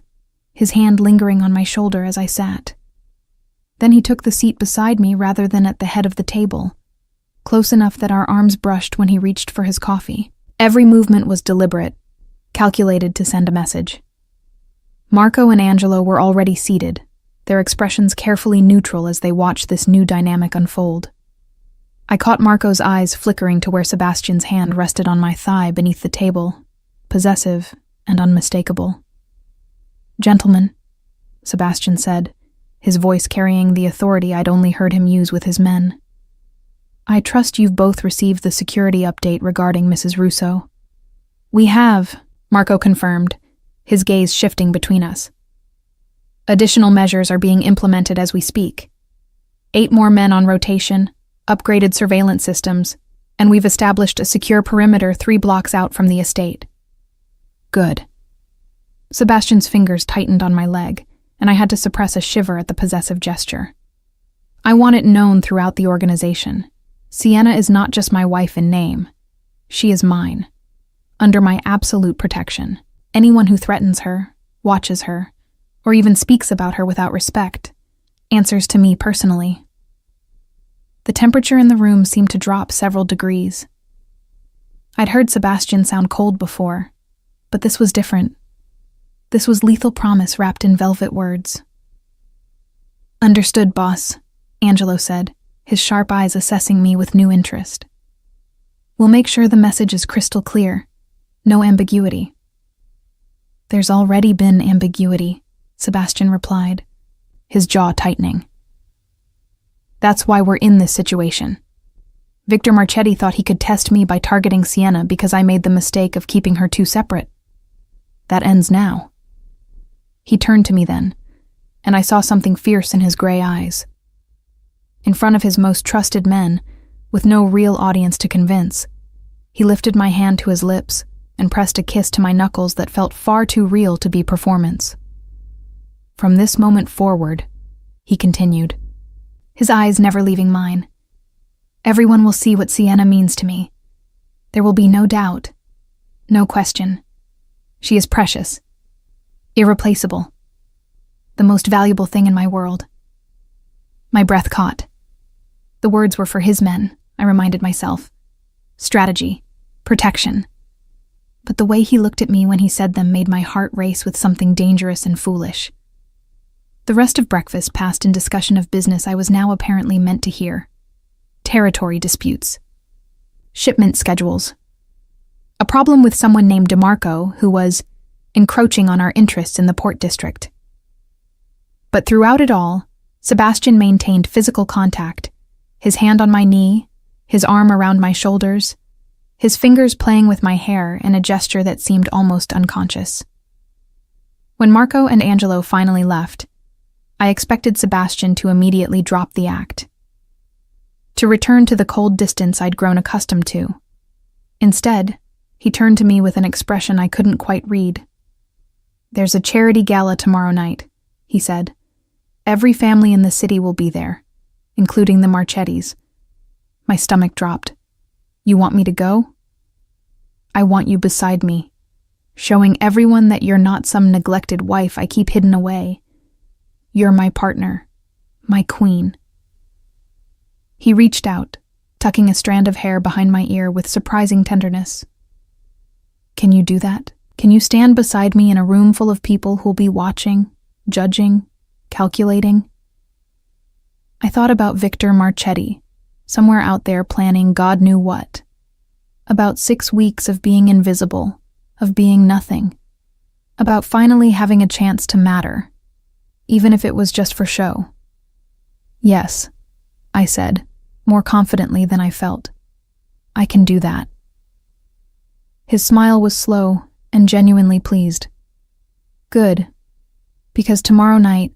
his hand lingering on my shoulder as I sat. Then he took the seat beside me rather than at the head of the table, close enough that our arms brushed when he reached for his coffee. Every movement was deliberate, calculated to send a message. Marco and Angelo were already seated, their expressions carefully neutral as they watched this new dynamic unfold. I caught Marco's eyes flickering to where Sebastian's hand rested on my thigh beneath the table, possessive and unmistakable. "Gentlemen," Sebastian said, his voice carrying the authority I'd only heard him use with his men. "I trust you've both received the security update regarding Mrs. Russo." "We have," Marco confirmed, his gaze shifting between us. "Additional measures are being implemented as we speak. 8 more men on rotation, upgraded surveillance systems, and we've established a secure perimeter 3 blocks out from the estate." "Good." Sebastian's fingers tightened on my leg, and I had to suppress a shiver at the possessive gesture. "I want it known throughout the organization. Sienna is not just my wife in name. She is mine, under my absolute protection. Anyone who threatens her, watches her, or even speaks about her without respect, answers to me personally." The temperature in the room seemed to drop several degrees. I'd heard Sebastian sound cold before, but this was different. This was lethal promise wrapped in velvet words. "Understood, boss," Angelo said, his sharp eyes assessing me with new interest. "We'll make sure the message is crystal clear. No ambiguity." "There's already been ambiguity," Sebastian replied, his jaw tightening. "That's why we're in this situation. Victor Marchetti thought he could test me by targeting Sienna because I made the mistake of keeping her 2 separate. That ends now." He turned to me then, and I saw something fierce in his gray eyes. In front of his most trusted men, with no real audience to convince, he lifted my hand to his lips and pressed a kiss to my knuckles that felt far too real to be performance. "From this moment forward," he continued, his eyes never leaving mine, "everyone will see what Sienna means to me. There will be no doubt, no question. She is precious, irreplaceable, the most valuable thing in my world." My breath caught. The words were for his men, I reminded myself. Strategy, protection. But the way he looked at me when he said them made my heart race with something dangerous and foolish. The rest of breakfast passed in discussion of business I was now apparently meant to hear. Territory disputes. Shipment schedules. A problem with someone named DeMarco who was encroaching on our interests in the port district. But throughout it all, Sebastian maintained physical contact, his hand on my knee, his arm around my shoulders, his fingers playing with my hair in a gesture that seemed almost unconscious. When Marco and Angelo finally left, I expected Sebastian to immediately drop the act, to return to the cold distance I'd grown accustomed to. Instead, he turned to me with an expression I couldn't quite read. "There's a charity gala tomorrow night," he said. "Every family in the city will be there, including the Marchettis." My stomach dropped. "You want me to go?" "I want you beside me, showing everyone that you're not some neglected wife I keep hidden away. You're my partner, my queen." He reached out, tucking a strand of hair behind my ear with surprising tenderness. "Can you do that? Can you stand beside me in a room full of people who'll be watching, judging, calculating?" I thought about Victor Marchetti, somewhere out there planning God knew what. About 6 weeks of being invisible, of being nothing. About finally having a chance to matter, even if it was just for show. "Yes," I said, more confidently than I felt. "I can do that." His smile was slow and genuinely pleased. "Good, because tomorrow night,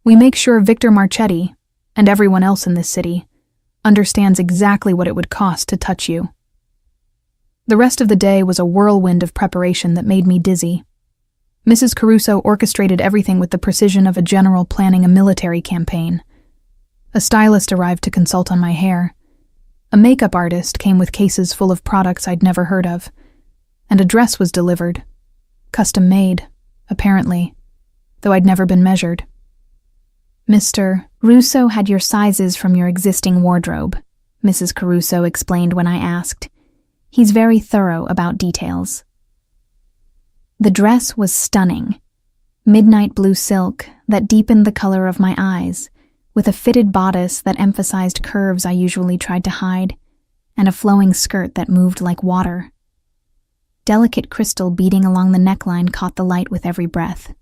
we make sure Victor Marchetti, and everyone else in this city, understands exactly what it would cost to touch you." The rest of the day was a whirlwind of preparation that made me dizzy. Mrs. Caruso orchestrated everything with the precision of a general planning a military campaign. A stylist arrived to consult on my hair. A makeup artist came with cases full of products I'd never heard of, and a dress was delivered. Custom made, apparently, though I'd never been measured. Mr. Russo had your sizes from your existing wardrobe, Mrs. Caruso explained when I asked. He's very thorough about details. The dress was stunning. Midnight blue silk that deepened the color of my eyes, with a fitted bodice that emphasized curves I usually tried to hide, and a flowing skirt that moved like water. Delicate crystal beading along the neckline caught the light with every breath.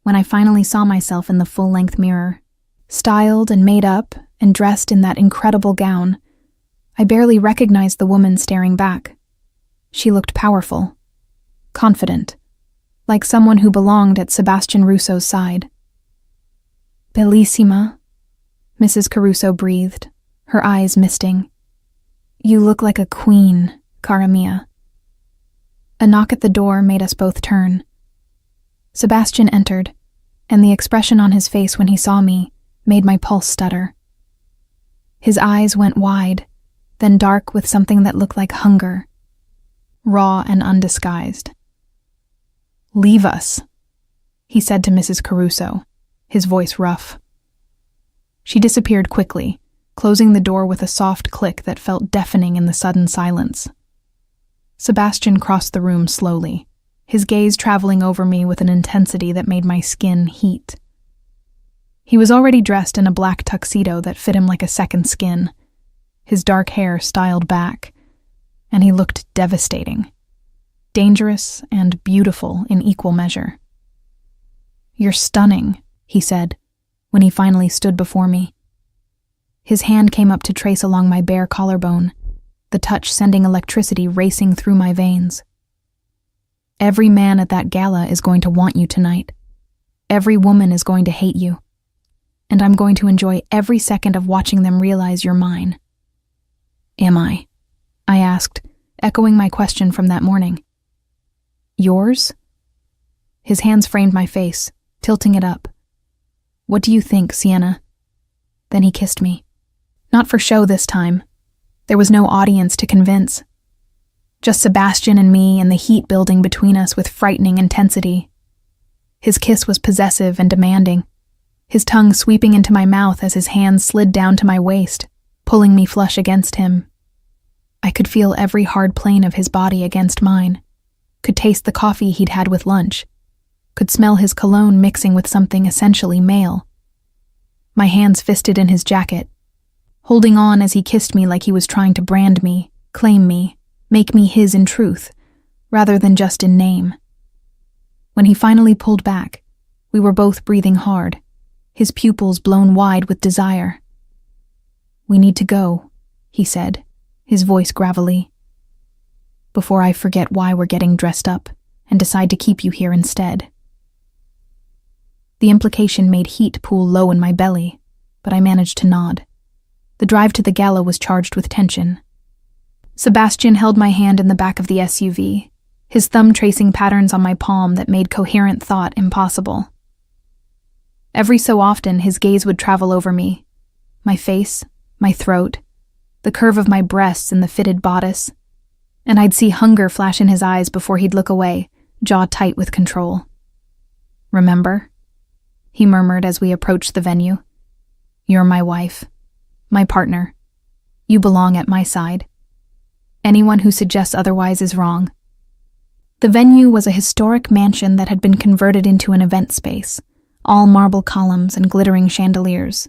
When I finally saw myself in the full-length mirror, styled and made up and dressed in that incredible gown, I barely recognized the woman staring back. She looked powerful, confident, like someone who belonged at Sebastian Russo's side. Bellissima, Mrs. Caruso breathed, her eyes misting. You look like a queen, cara mia. A knock at the door made us both turn. Sebastian entered, and the expression on his face when he saw me made my pulse stutter. His eyes went wide, then dark with something that looked like hunger, raw and undisguised. Leave us, he said to Mrs. Caruso, his voice rough. She disappeared quickly, closing the door with a soft click that felt deafening in the sudden silence. Sebastian crossed the room slowly, his gaze traveling over me with an intensity that made my skin heat. He was already dressed in a black tuxedo that fit him like a second skin, his dark hair styled back, and he looked devastating, dangerous and beautiful in equal measure. You're stunning, he said, when he finally stood before me. His hand came up to trace along my bare collarbone, the touch sending electricity racing through my veins. Every man at that gala is going to want you tonight. Every woman is going to hate you. And I'm going to enjoy every second of watching them realize you're mine. Am I? I asked, echoing my question from that morning. Yours? His hands framed my face, tilting it up. What do you think, Sienna? Then he kissed me. Not for show this time. There was no audience to convince. Just Sebastian and me and the heat building between us with frightening intensity. His kiss was possessive and demanding, his tongue sweeping into my mouth as his hands slid down to my waist, pulling me flush against him. I could feel every hard plane of his body against mine, could taste the coffee he'd had with lunch, could smell his cologne mixing with something essentially male. My hands fisted in his jacket, holding on as he kissed me like he was trying to brand me, claim me, make me his in truth, rather than just in name. When he finally pulled back, we were both breathing hard, his pupils blown wide with desire. We need to go, he said, his voice gravelly, before I forget why we're getting dressed up and decide to keep you here instead. The implication made heat pool low in my belly, but I managed to nod. The drive to the gala was charged with tension. Sebastian held my hand in the back of the SUV, his thumb tracing patterns on my palm that made coherent thought impossible. Every so often, his gaze would travel over me, my face, my throat, the curve of my breasts in the fitted bodice, and I'd see hunger flash in his eyes before he'd look away, jaw tight with control. Remember? He murmured as we approached the venue. You're my wife, my partner. You belong at my side. Anyone who suggests otherwise is wrong. The venue was a historic mansion that had been converted into an event space, all marble columns and glittering chandeliers.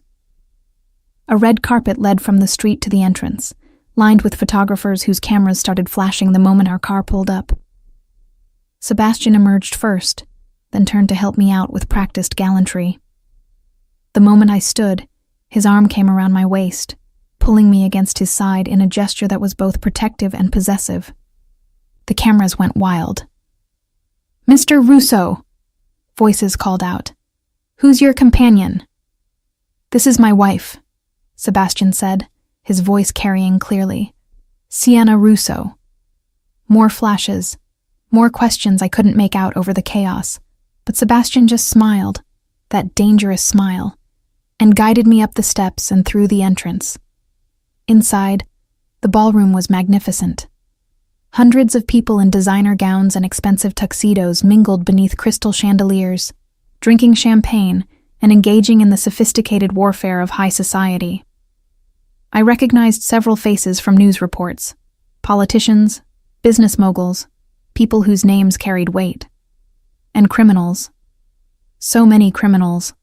A red carpet led from the street to the entrance, lined with photographers whose cameras started flashing the moment our car pulled up. Sebastian emerged first, then turned to help me out with practiced gallantry. The moment I stood, his arm came around my waist, pulling me against his side in a gesture that was both protective and possessive. The cameras went wild. Mr. Russo, voices called out. Who's your companion? This is my wife, Sebastian said, his voice carrying clearly. Sienna Russo. More flashes, more questions I couldn't make out over the chaos, but Sebastian just smiled, that dangerous smile, and guided me up the steps and through the entrance. Inside, The ballroom was magnificent. Hundreds of people in designer gowns and expensive tuxedos mingled beneath crystal chandeliers, drinking champagne and engaging in the sophisticated warfare of high society. I recognized several faces from news reports: politicians, business moguls, people whose names carried weight, and criminals. So many criminals,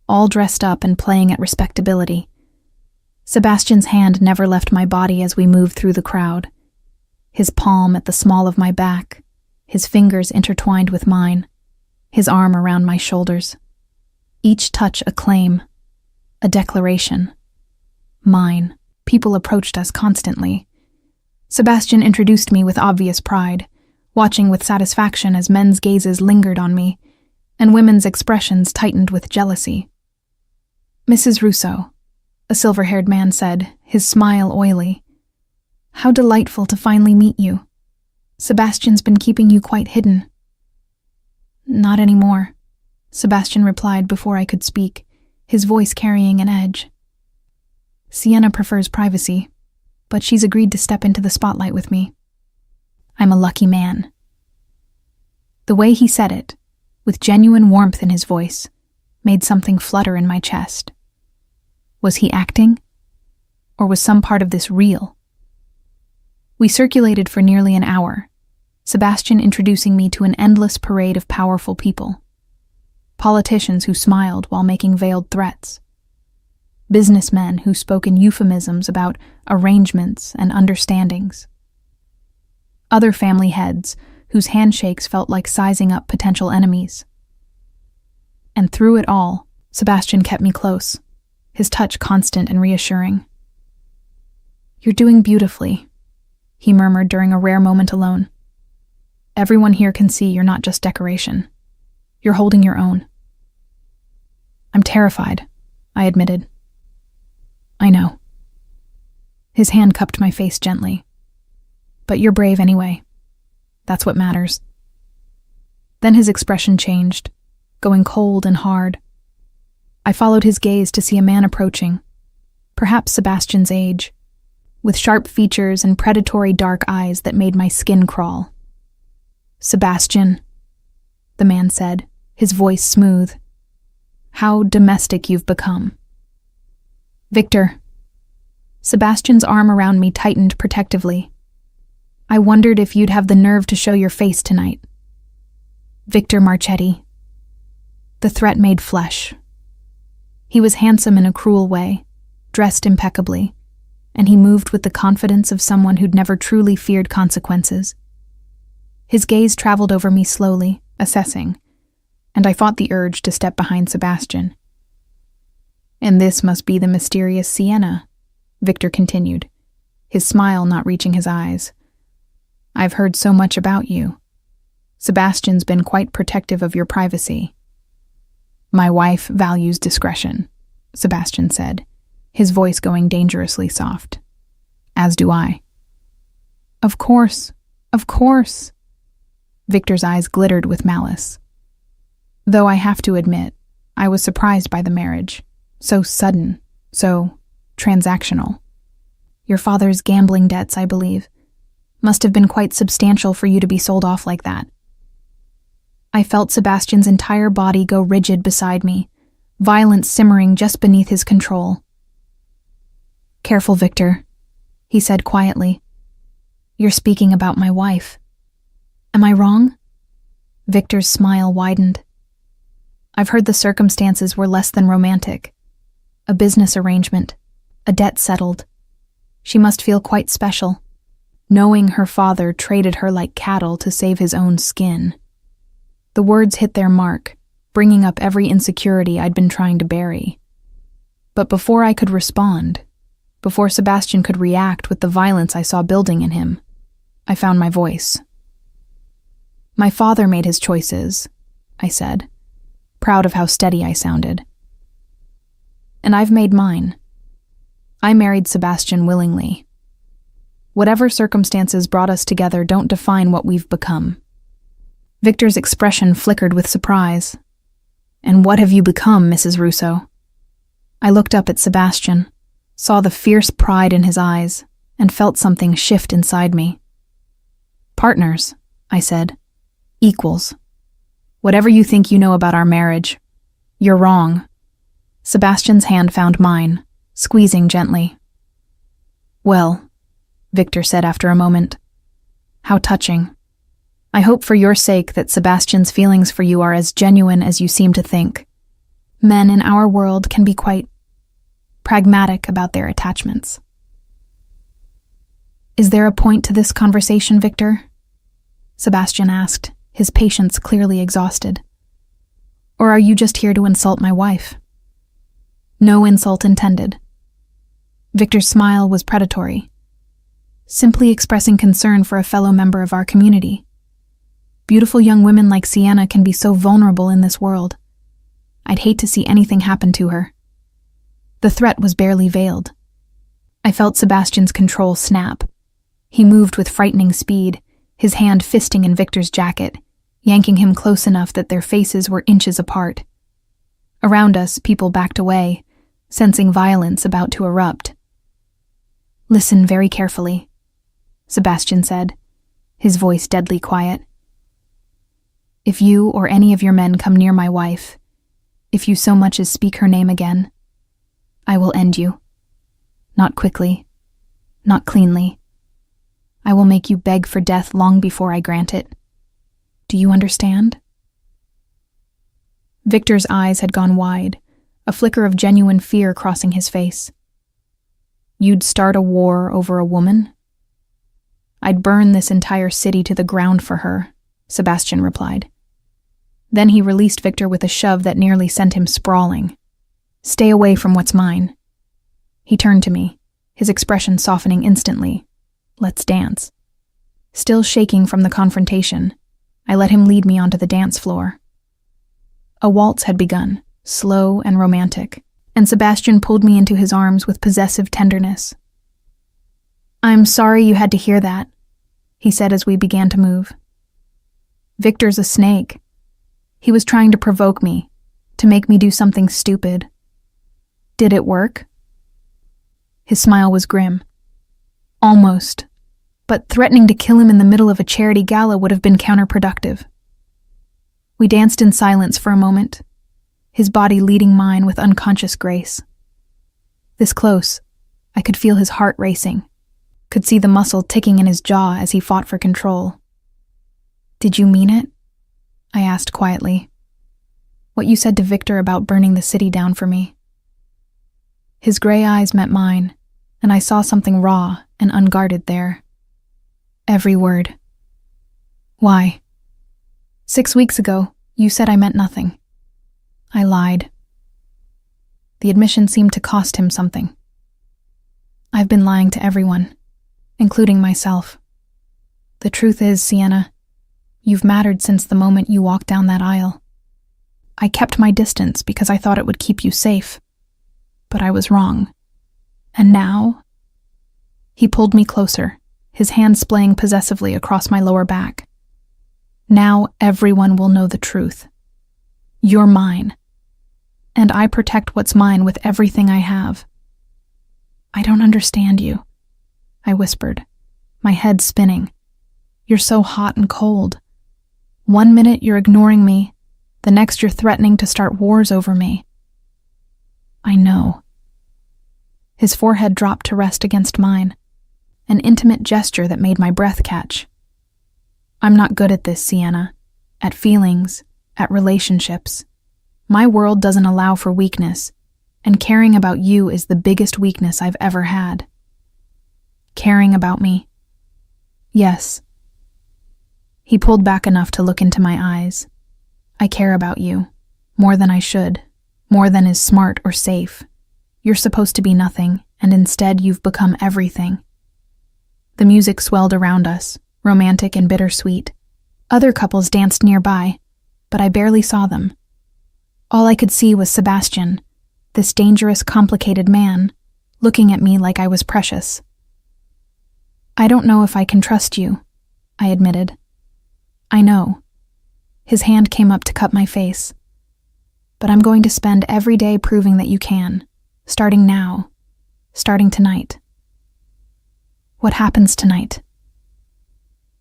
all dressed up and playing at respectability. Sebastian's hand never left my body as we moved through the crowd. His palm at the small of my back, his fingers intertwined with mine, his arm around my shoulders. Each touch a claim, a declaration. Mine. People approached us constantly. Sebastian introduced me with obvious pride, watching with satisfaction as men's gazes lingered on me, and women's expressions tightened with jealousy. "Mrs. Russo," a silver-haired man said, his smile oily. "How delightful to finally meet you. Sebastian's been keeping you quite hidden." "Not anymore," Sebastian replied before I could speak, his voice carrying an edge. "Sienna prefers privacy, but she's agreed to step into the spotlight with me. I'm a lucky man." The way he said it, with genuine warmth in his voice, made something flutter in my chest. Was he acting? Or was some part of this real? We circulated for nearly an hour, Sebastian introducing me to an endless parade of powerful people. Politicians who smiled while making veiled threats. Businessmen who spoke in euphemisms about arrangements and understandings. Other family heads whose handshakes felt like sizing up potential enemies. And through it all, Sebastian kept me close, his touch constant and reassuring. "You're doing beautifully," he murmured during a rare moment alone. "Everyone here can see you're not just decoration. You're holding your own." "I'm terrified," I admitted. "I know." His hand cupped my face gently. "But you're brave anyway. That's what matters." Then his expression changed, going cold and hard. I followed his gaze to see a man approaching, perhaps Sebastian's age, with sharp features and predatory dark eyes that made my skin crawl. "Sebastian," the man said, his voice smooth. "How domestic you've become." "Victor." Sebastian's arm around me tightened protectively. "I wondered if you'd have the nerve to show your face tonight." "Victor Marchetti." The threat made flesh. He was handsome in a cruel way, dressed impeccably, and he moved with the confidence of someone who'd never truly feared consequences. His gaze traveled over me slowly, assessing, and I fought the urge to step behind Sebastian. "And this must be the mysterious Sienna," Victor continued, his smile not reaching his eyes. "I've heard so much about you. Sebastian's been quite protective of your privacy." "My wife values discretion," Sebastian said, his voice going dangerously soft. "As do I." Of course. Victor's eyes glittered with malice. Though I have to admit, I was surprised by the marriage. So sudden, so transactional. Your father's gambling debts, I believe, must have been quite substantial for you to be sold off like that. I felt Sebastian's entire body go rigid beside me, violence simmering just beneath his control. "Careful, Victor," he said quietly. "You're speaking about my wife. Am I wrong?" Victor's smile widened. "I've heard the circumstances were less than romantic. A business arrangement, a debt settled. She must feel quite special, knowing her father traded her like cattle to save his own skin." The words hit their mark, bringing up every insecurity I'd been trying to bury. But before I could respond, before Sebastian could react with the violence I saw building in him, I found my voice. "My father made his choices," I said, proud of how steady I sounded. "And I've made mine. I married Sebastian willingly. Whatever circumstances brought us together don't define what we've become." Victor's expression flickered with surprise. "And what have you become, Mrs. Russo?" I looked up at Sebastian, saw the fierce pride in his eyes, and felt something shift inside me. "Partners," I said. "Equals. Whatever you think you know about our marriage, you're wrong." Sebastian's hand found mine, squeezing gently. "Well," Victor said after a moment, "how touching. I hope for your sake that Sebastian's feelings for you are as genuine as you seem to think. Men in our world can be quite pragmatic about their attachments." "Is there a point to this conversation, Victor?" Sebastian asked, his patience clearly exhausted. "Or are you just here to insult my wife?" "No insult intended." Victor's smile was predatory, simply expressing concern for a fellow member of our community. Beautiful young women like Sienna can be so vulnerable in this world. I'd hate to see anything happen to her. The threat was barely veiled. I felt Sebastian's control snap. He moved with frightening speed, his hand fisting in Victor's jacket, yanking him close enough that their faces were inches apart. Around us, people backed away, sensing violence about to erupt. "Listen very carefully," Sebastian said, his voice deadly quiet. "If you or any of your men come near my wife, if you so much as speak her name again, I will end you. Not quickly, not cleanly. I will make you beg for death long before I grant it. Do you understand?" Victor's eyes had gone wide, a flicker of genuine fear crossing his face. "You'd start a war over a woman?" "I'd burn this entire city to the ground for her," Sebastian replied. Then he released Victor with a shove that nearly sent him sprawling. "Stay away from what's mine." He turned to me, his expression softening instantly. "Let's dance." Still shaking from the confrontation, I let him lead me onto the dance floor. A waltz had begun, slow and romantic, and Sebastian pulled me into his arms with possessive tenderness. "I'm sorry you had to hear that," he said as we began to move. "Victor's a snake. He was trying to provoke me, to make me do something stupid. Did it work?" His smile was grim. "Almost, but threatening to kill him in the middle of a charity gala would have been counterproductive." We danced in silence for a moment, his body leading mine with unconscious grace. This close, I could feel his heart racing, could see the muscle ticking in his jaw as he fought for control. "Did you mean it?" I asked quietly. "What you said to Victor about burning the city down for me?" His gray eyes met mine, and I saw something raw and unguarded there. "Every word." "Why?" "6 weeks ago, you said I meant nothing." I lied. The admission seemed to cost him something. "I've been lying to everyone, including myself. The truth is, Sienna, you've mattered since the moment you walked down that aisle. I kept my distance because I thought it would keep you safe. But I was wrong. And now?" He pulled me closer, his hand splaying possessively across my lower back. "Now everyone will know the truth. You're mine. And I protect what's mine with everything I have." "I don't understand you," I whispered, my head spinning. "You're so hot and cold. One minute you're ignoring me, the next you're threatening to start wars over me." "I know." His forehead dropped to rest against mine, an intimate gesture that made my breath catch. "I'm not good at this, Sienna. At feelings, at relationships. My world doesn't allow for weakness, and caring about you is the biggest weakness I've ever had." "Caring about me?" "Yes." He pulled back enough to look into my eyes. "I care about you, more than I should, more than is smart or safe. You're supposed to be nothing, and instead you've become everything." The music swelled around us, romantic and bittersweet. Other couples danced nearby, but I barely saw them. All I could see was Sebastian, this dangerous, complicated man, looking at me like I was precious. "I don't know if I can trust you," I admitted. "I know." His hand came up to cup my face. "But I'm going to spend every day proving that you can, starting now, starting tonight." What happens tonight?"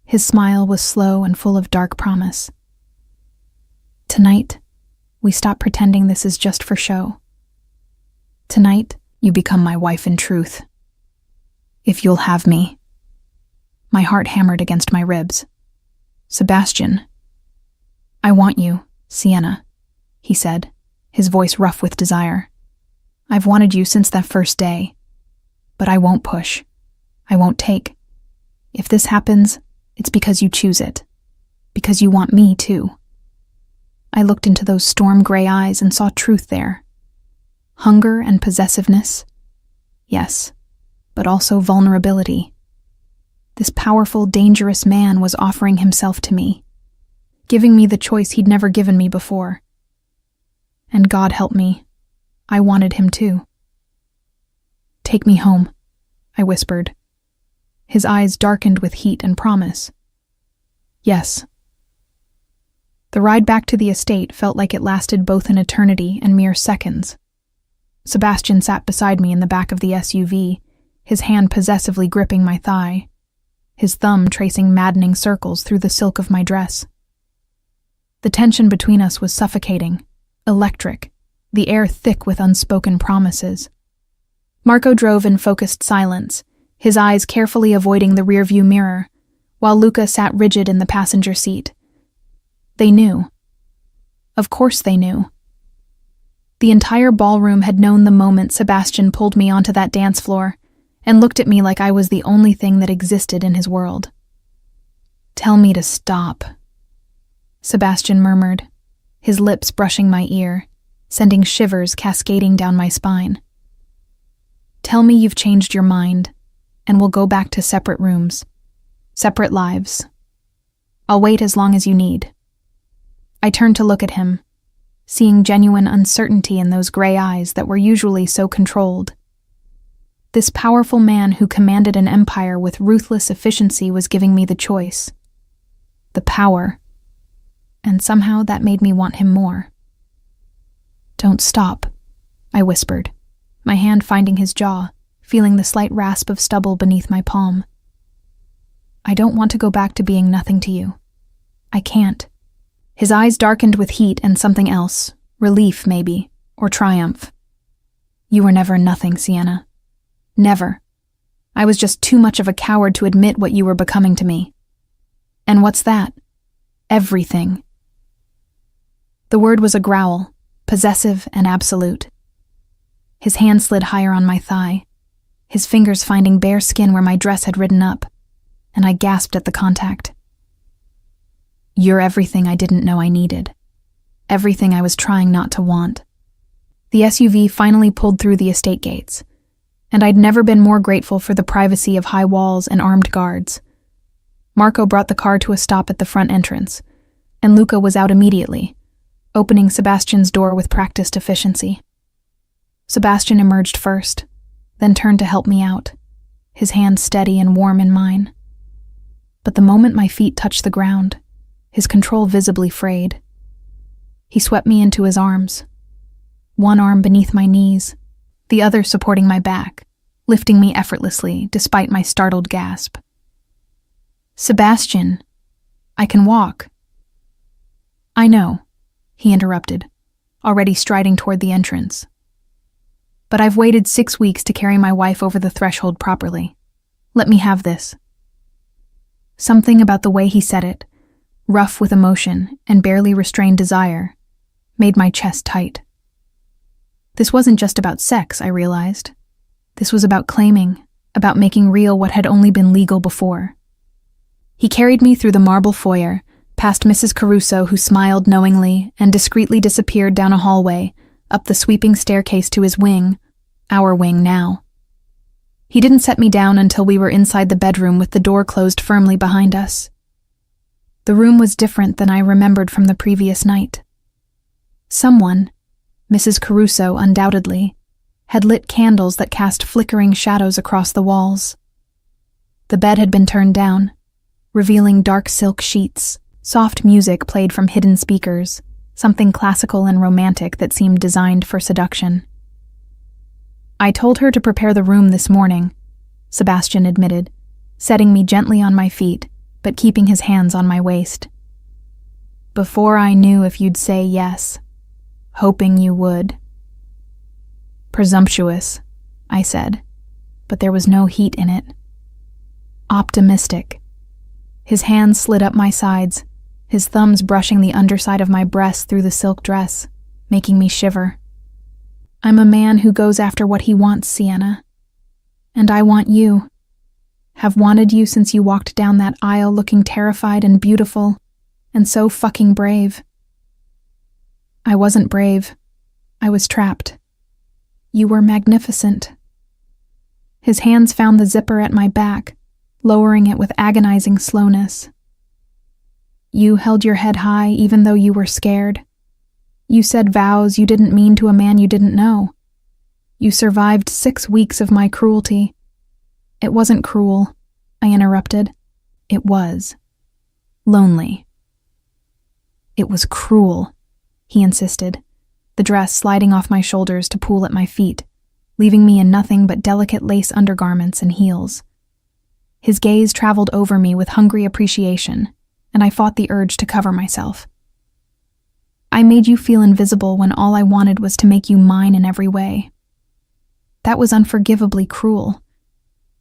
His smile was slow and full of dark promise. "Tonight, we stop pretending this is just for show. Tonight, you become my wife in truth. If you'll have me." My heart hammered against my ribs. "Sebastian." "I want you, Sienna," he said, his voice rough with desire. "I've wanted you since that first day. But I won't push. I won't take. If this happens, it's because you choose it. Because you want me, too." I looked into those storm-gray eyes and saw truth there. Hunger and possessiveness. Yes, but also vulnerability. This powerful, dangerous man was offering himself to me, giving me the choice he'd never given me before. And God help me, I wanted him too. "Take me home," I whispered. His eyes darkened with heat and promise. "Yes." The ride back to the estate felt like it lasted both an eternity and mere seconds. Sebastian sat beside me in the back of the SUV, his hand possessively gripping my thigh, his thumb tracing maddening circles through the silk of my dress. The tension between us was suffocating, electric, the air thick with unspoken promises. Marco drove in focused silence, his eyes carefully avoiding the rearview mirror, while Luca sat rigid in the passenger seat. They knew. Of course they knew. The entire ballroom had known the moment Sebastian pulled me onto that dance floor and looked at me like I was the only thing that existed in his world. "Tell me to stop," Sebastian murmured, his lips brushing my ear, sending shivers cascading down my spine. "Tell me you've changed your mind, and we'll go back to separate rooms, separate lives. I'll wait as long as you need." I turned to look at him, seeing genuine uncertainty in those gray eyes that were usually so controlled. This powerful man who commanded an empire with ruthless efficiency was giving me the choice. The power. And somehow that made me want him more. "Don't stop," I whispered, my hand finding his jaw, feeling the slight rasp of stubble beneath my palm. "I don't want to go back to being nothing to you. I can't." His eyes darkened with heat and something else, relief maybe, or triumph. "You were never nothing, Sienna. Never. I was just too much of a coward to admit what you were becoming to me. And what's that? Everything." The word was a growl, possessive and absolute. His hand slid higher on my thigh, his fingers finding bare skin where my dress had ridden up, and I gasped at the contact. "You're everything I didn't know I needed. Everything I was trying not to want." The SUV finally pulled through the estate gates, and I'd never been more grateful for the privacy of high walls and armed guards. Marco brought the car to a stop at the front entrance, and Luca was out immediately, opening Sebastian's door with practiced efficiency. Sebastian emerged first, then turned to help me out, his hand steady and warm in mine. But the moment my feet touched the ground, his control visibly frayed. He swept me into his arms, one arm beneath my knees, the other supporting my back, lifting me effortlessly despite my startled gasp. "Sebastian, I can walk." "I know," he interrupted, already striding toward the entrance. "But I've waited 6 weeks to carry my wife over the threshold properly. Let me have this." Something about the way he said it, rough with emotion and barely restrained desire, made my chest tight. This wasn't just about sex, I realized. This was about claiming, about making real what had only been legal before. He carried me through the marble foyer, past Mrs. Caruso, who smiled knowingly and discreetly disappeared down a hallway, up the sweeping staircase to his wing, our wing now. He didn't set me down until we were inside the bedroom with the door closed firmly behind us. The room was different than I remembered from the previous night. Someone, Mrs. Caruso undoubtedly, had lit candles that cast flickering shadows across the walls. The bed had been turned down, revealing dark silk sheets. Soft music played from hidden speakers, something classical and romantic that seemed designed for seduction. "I told her to prepare the room this morning," Sebastian admitted, setting me gently on my feet, but keeping his hands on my waist. Before I knew if you'd say yes, hoping you would. Presumptuous, I said, but there was no heat in it. Optimistic. His hands slid up my sides, his thumbs brushing the underside of my breast through the silk dress, making me shiver. I'm a man who goes after what he wants, Sienna. And I want you. Have wanted you since you walked down that aisle looking terrified and beautiful, and so fucking brave. I wasn't brave. I was trapped. You were magnificent. His hands found the zipper at my back, lowering it with agonizing slowness. You held your head high even though you were scared. You said vows you didn't mean to a man you didn't know. You survived 6 weeks of my cruelty. It wasn't cruel, I interrupted. It was lonely. It was cruel, he insisted, the dress sliding off my shoulders to pool at my feet, leaving me in nothing but delicate lace undergarments and heels. His gaze traveled over me with hungry appreciation, and I fought the urge to cover myself. I made you feel invisible when all I wanted was to make you mine in every way. That was unforgivably cruel,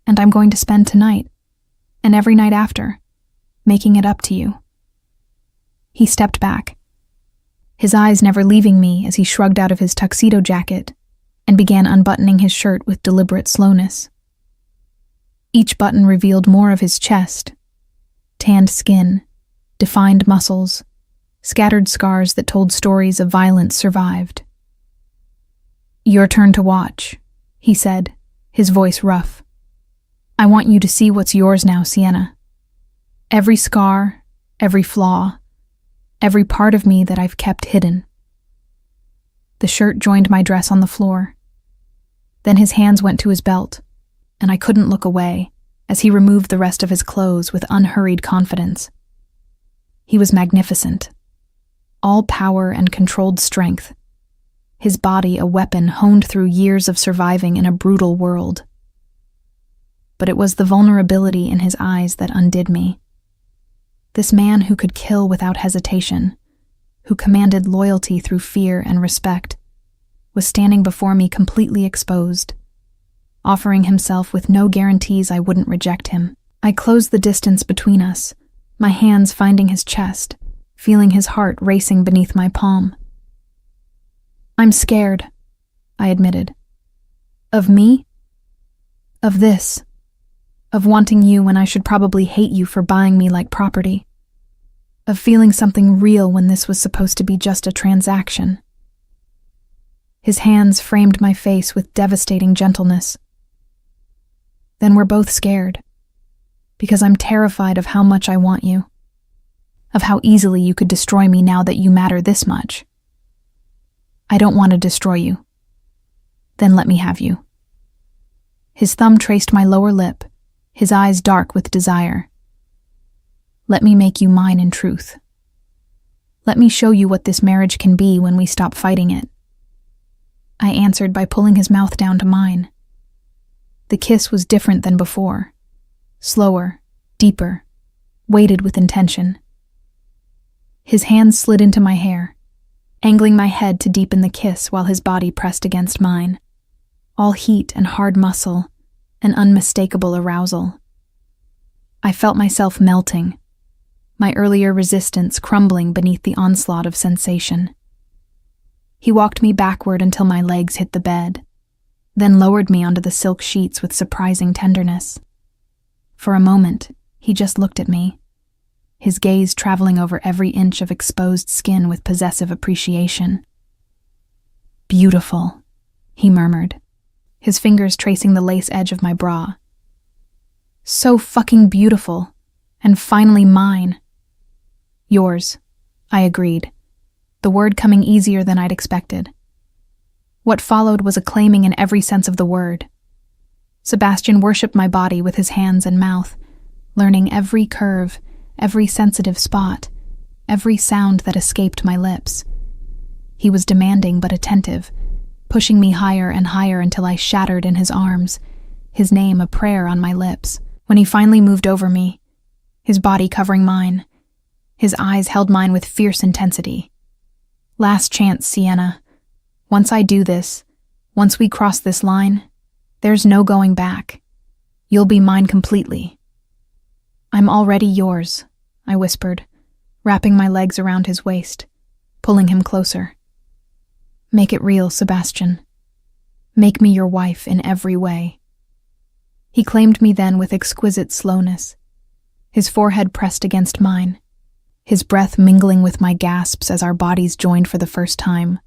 and I'm going to spend tonight, and every night after, making it up to you. He stepped back, his eyes never leaving me as he shrugged out of his tuxedo jacket and began unbuttoning his shirt with deliberate slowness. Each button revealed more of his chest, tanned skin, defined muscles, scattered scars that told stories of violence survived. Your turn to watch, he said, his voice rough. I want you to see what's yours now, Sienna. Every scar, every flaw, every part of me that I've kept hidden. The shirt joined my dress on the floor. Then his hands went to his belt, and I couldn't look away as he removed the rest of his clothes with unhurried confidence. He was magnificent, all power and controlled strength, his body a weapon honed through years of surviving in a brutal world. But it was the vulnerability in his eyes that undid me. This man who could kill without hesitation, who commanded loyalty through fear and respect, was standing before me completely exposed, offering himself with no guarantees I wouldn't reject him. I closed the distance between us, my hands finding his chest, feeling his heart racing beneath my palm. I'm scared, I admitted. Of me? Of this. Of wanting you when I should probably hate you for buying me like property. Of feeling something real when this was supposed to be just a transaction. His hands framed my face with devastating gentleness. Then we're both scared, because I'm terrified of how much I want you, of how easily you could destroy me now that you matter this much. I don't want to destroy you. Then let me have you. His thumb traced my lower lip, his eyes dark with desire. Let me make you mine in truth. Let me show you what this marriage can be when we stop fighting it. I answered by pulling his mouth down to mine. The kiss was different than before. Slower, deeper, weighted with intention. His hands slid into my hair, angling my head to deepen the kiss while his body pressed against mine. All heat and hard muscle, an unmistakable arousal. I felt myself melting, my earlier resistance crumbling beneath the onslaught of sensation. He walked me backward until my legs hit the bed, then lowered me onto the silk sheets with surprising tenderness. For a moment, he just looked at me, his gaze traveling over every inch of exposed skin with possessive appreciation. Beautiful, he murmured, his fingers tracing the lace edge of my bra. So fucking beautiful, and finally mine. Yours, I agreed, the word coming easier than I'd expected. What followed was acclaiming in every sense of the word. Sebastian worshipped my body with his hands and mouth, learning every curve, every sensitive spot, every sound that escaped my lips. He was demanding but attentive, pushing me higher and higher until I shattered in his arms, his name a prayer on my lips. When he finally moved over me, his body covering mine, his eyes held mine with fierce intensity. Last chance, Sienna. Once I do this, once we cross this line, there's no going back. You'll be mine completely. I'm already yours, I whispered, wrapping my legs around his waist, pulling him closer. Make it real, Sebastian. Make me your wife in every way. He claimed me then with exquisite slowness, his forehead pressed against mine, his breath mingling with my gasps as our bodies joined for the first time.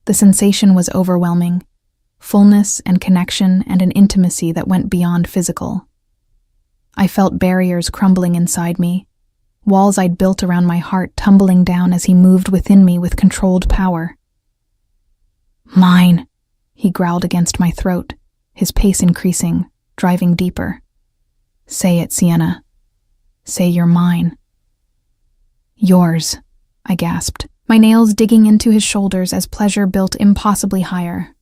The sensation was overwhelming, fullness and connection and an intimacy that went beyond physical. I felt barriers crumbling inside me, walls I'd built around my heart tumbling down as he moved within me with controlled power. Mine, he growled against my throat, his pace increasing, driving deeper. Say it, Sienna. Say you're mine. Yours, I gasped, my nails digging into his shoulders as pleasure built impossibly higher.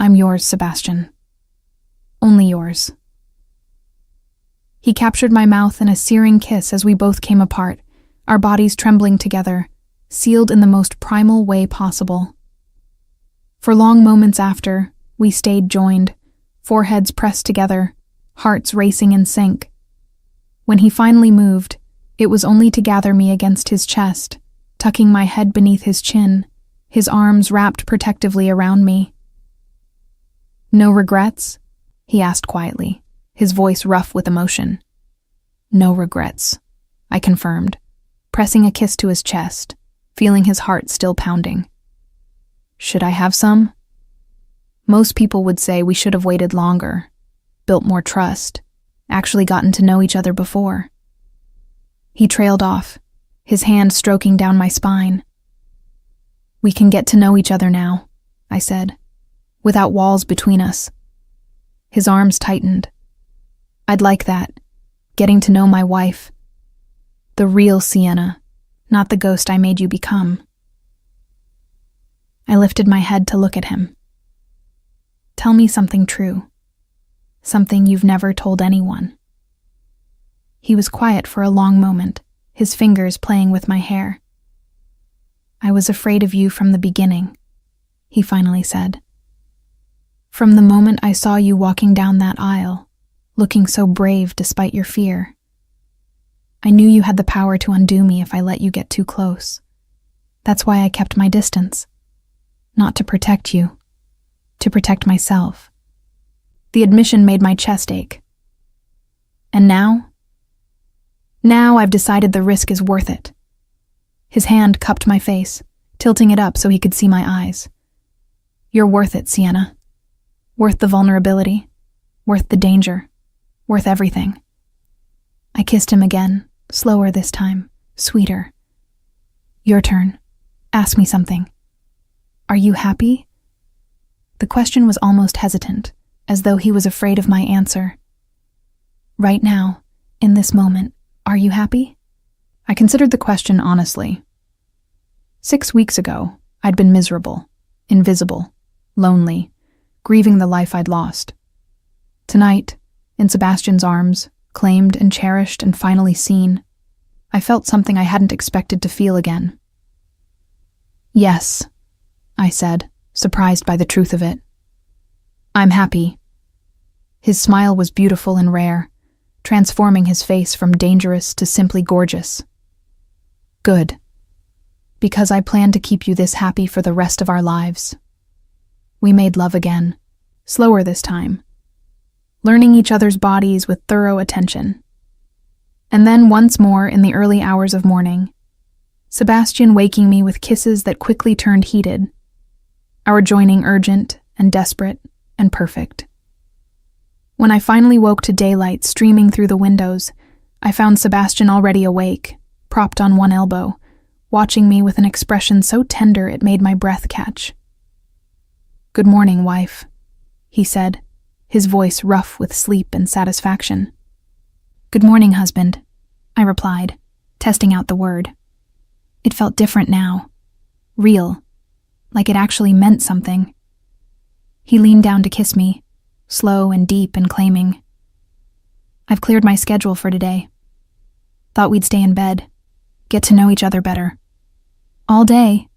I'm yours, Sebastian. Only yours. He captured my mouth in a searing kiss as we both came apart, our bodies trembling together, sealed in the most primal way possible. For long moments after, we stayed joined, foreheads pressed together, hearts racing in sync. When he finally moved, it was only to gather me against his chest, tucking my head beneath his chin, his arms wrapped protectively around me. No regrets? He asked quietly, his voice rough with emotion. No regrets, I confirmed, pressing a kiss to his chest, feeling his heart still pounding. Should I have some? Most people would say we should have waited longer, built more trust, actually gotten to know each other before. He trailed off, his hand stroking down my spine. We can get to know each other now, I said, without walls between us. His arms tightened. I'd like that, getting to know my wife. The real Sienna, not the ghost I made you become. I lifted my head to look at him. Tell me something true. Something you've never told anyone. He was quiet for a long moment, his fingers playing with my hair. I was afraid of you from the beginning, he finally said. From the moment I saw you walking down that aisle, looking so brave despite your fear. I knew you had the power to undo me if I let you get too close. That's why I kept my distance. Not to protect you, to protect myself. The admission made my chest ache. And now? Now I've decided the risk is worth it. His hand cupped my face, tilting it up so he could see my eyes. You're worth it, Sienna. Worth the vulnerability, worth the danger, worth everything. I kissed him again, slower this time, sweeter. Your turn. Ask me something. Are you happy? The question was almost hesitant, as though he was afraid of my answer. Right now, in this moment, are you happy? I considered the question honestly. 6 weeks ago, I'd been miserable, invisible, lonely, grieving the life I'd lost. Tonight, in Sebastian's arms, claimed and cherished and finally seen, I felt something I hadn't expected to feel again. Yes, I said, surprised by the truth of it. I'm happy. His smile was beautiful and rare, transforming his face from dangerous to simply gorgeous. Good. Because I plan to keep you this happy for the rest of our lives. We made love again, slower this time, learning each other's bodies with thorough attention. And then once more in the early hours of morning, Sebastian waking me with kisses that quickly turned heated, our joining urgent and desperate and perfect. When I finally woke to daylight streaming through the windows, I found Sebastian already awake, propped on one elbow, watching me with an expression so tender it made my breath catch. Good morning, wife, he said, his voice rough with sleep and satisfaction. Good morning, husband, I replied, testing out the word. It felt different now, real, like it actually meant something. He leaned down to kiss me, slow and deep and claiming, I've cleared my schedule for today. Thought we'd stay in bed, get to know each other better. All day.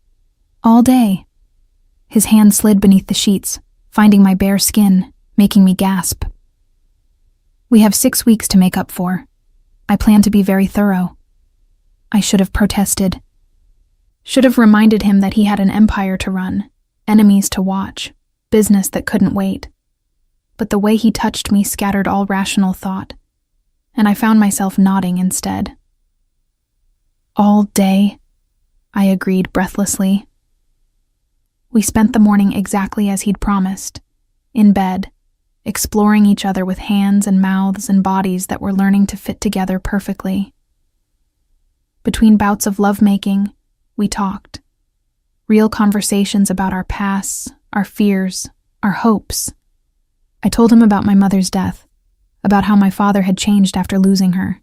All day. His hand slid beneath the sheets, finding my bare skin, making me gasp. We have 6 weeks to make up for. I plan to be very thorough. I should have protested. Should have reminded him that he had an empire to run, enemies to watch, business that couldn't wait. But the way he touched me scattered all rational thought, and I found myself nodding instead. All day, I agreed breathlessly. We spent the morning exactly as he'd promised, in bed, exploring each other with hands and mouths and bodies that were learning to fit together perfectly. Between bouts of lovemaking, we talked. Real conversations about our pasts, our fears, our hopes. I told him about my mother's death, about how my father had changed after losing her,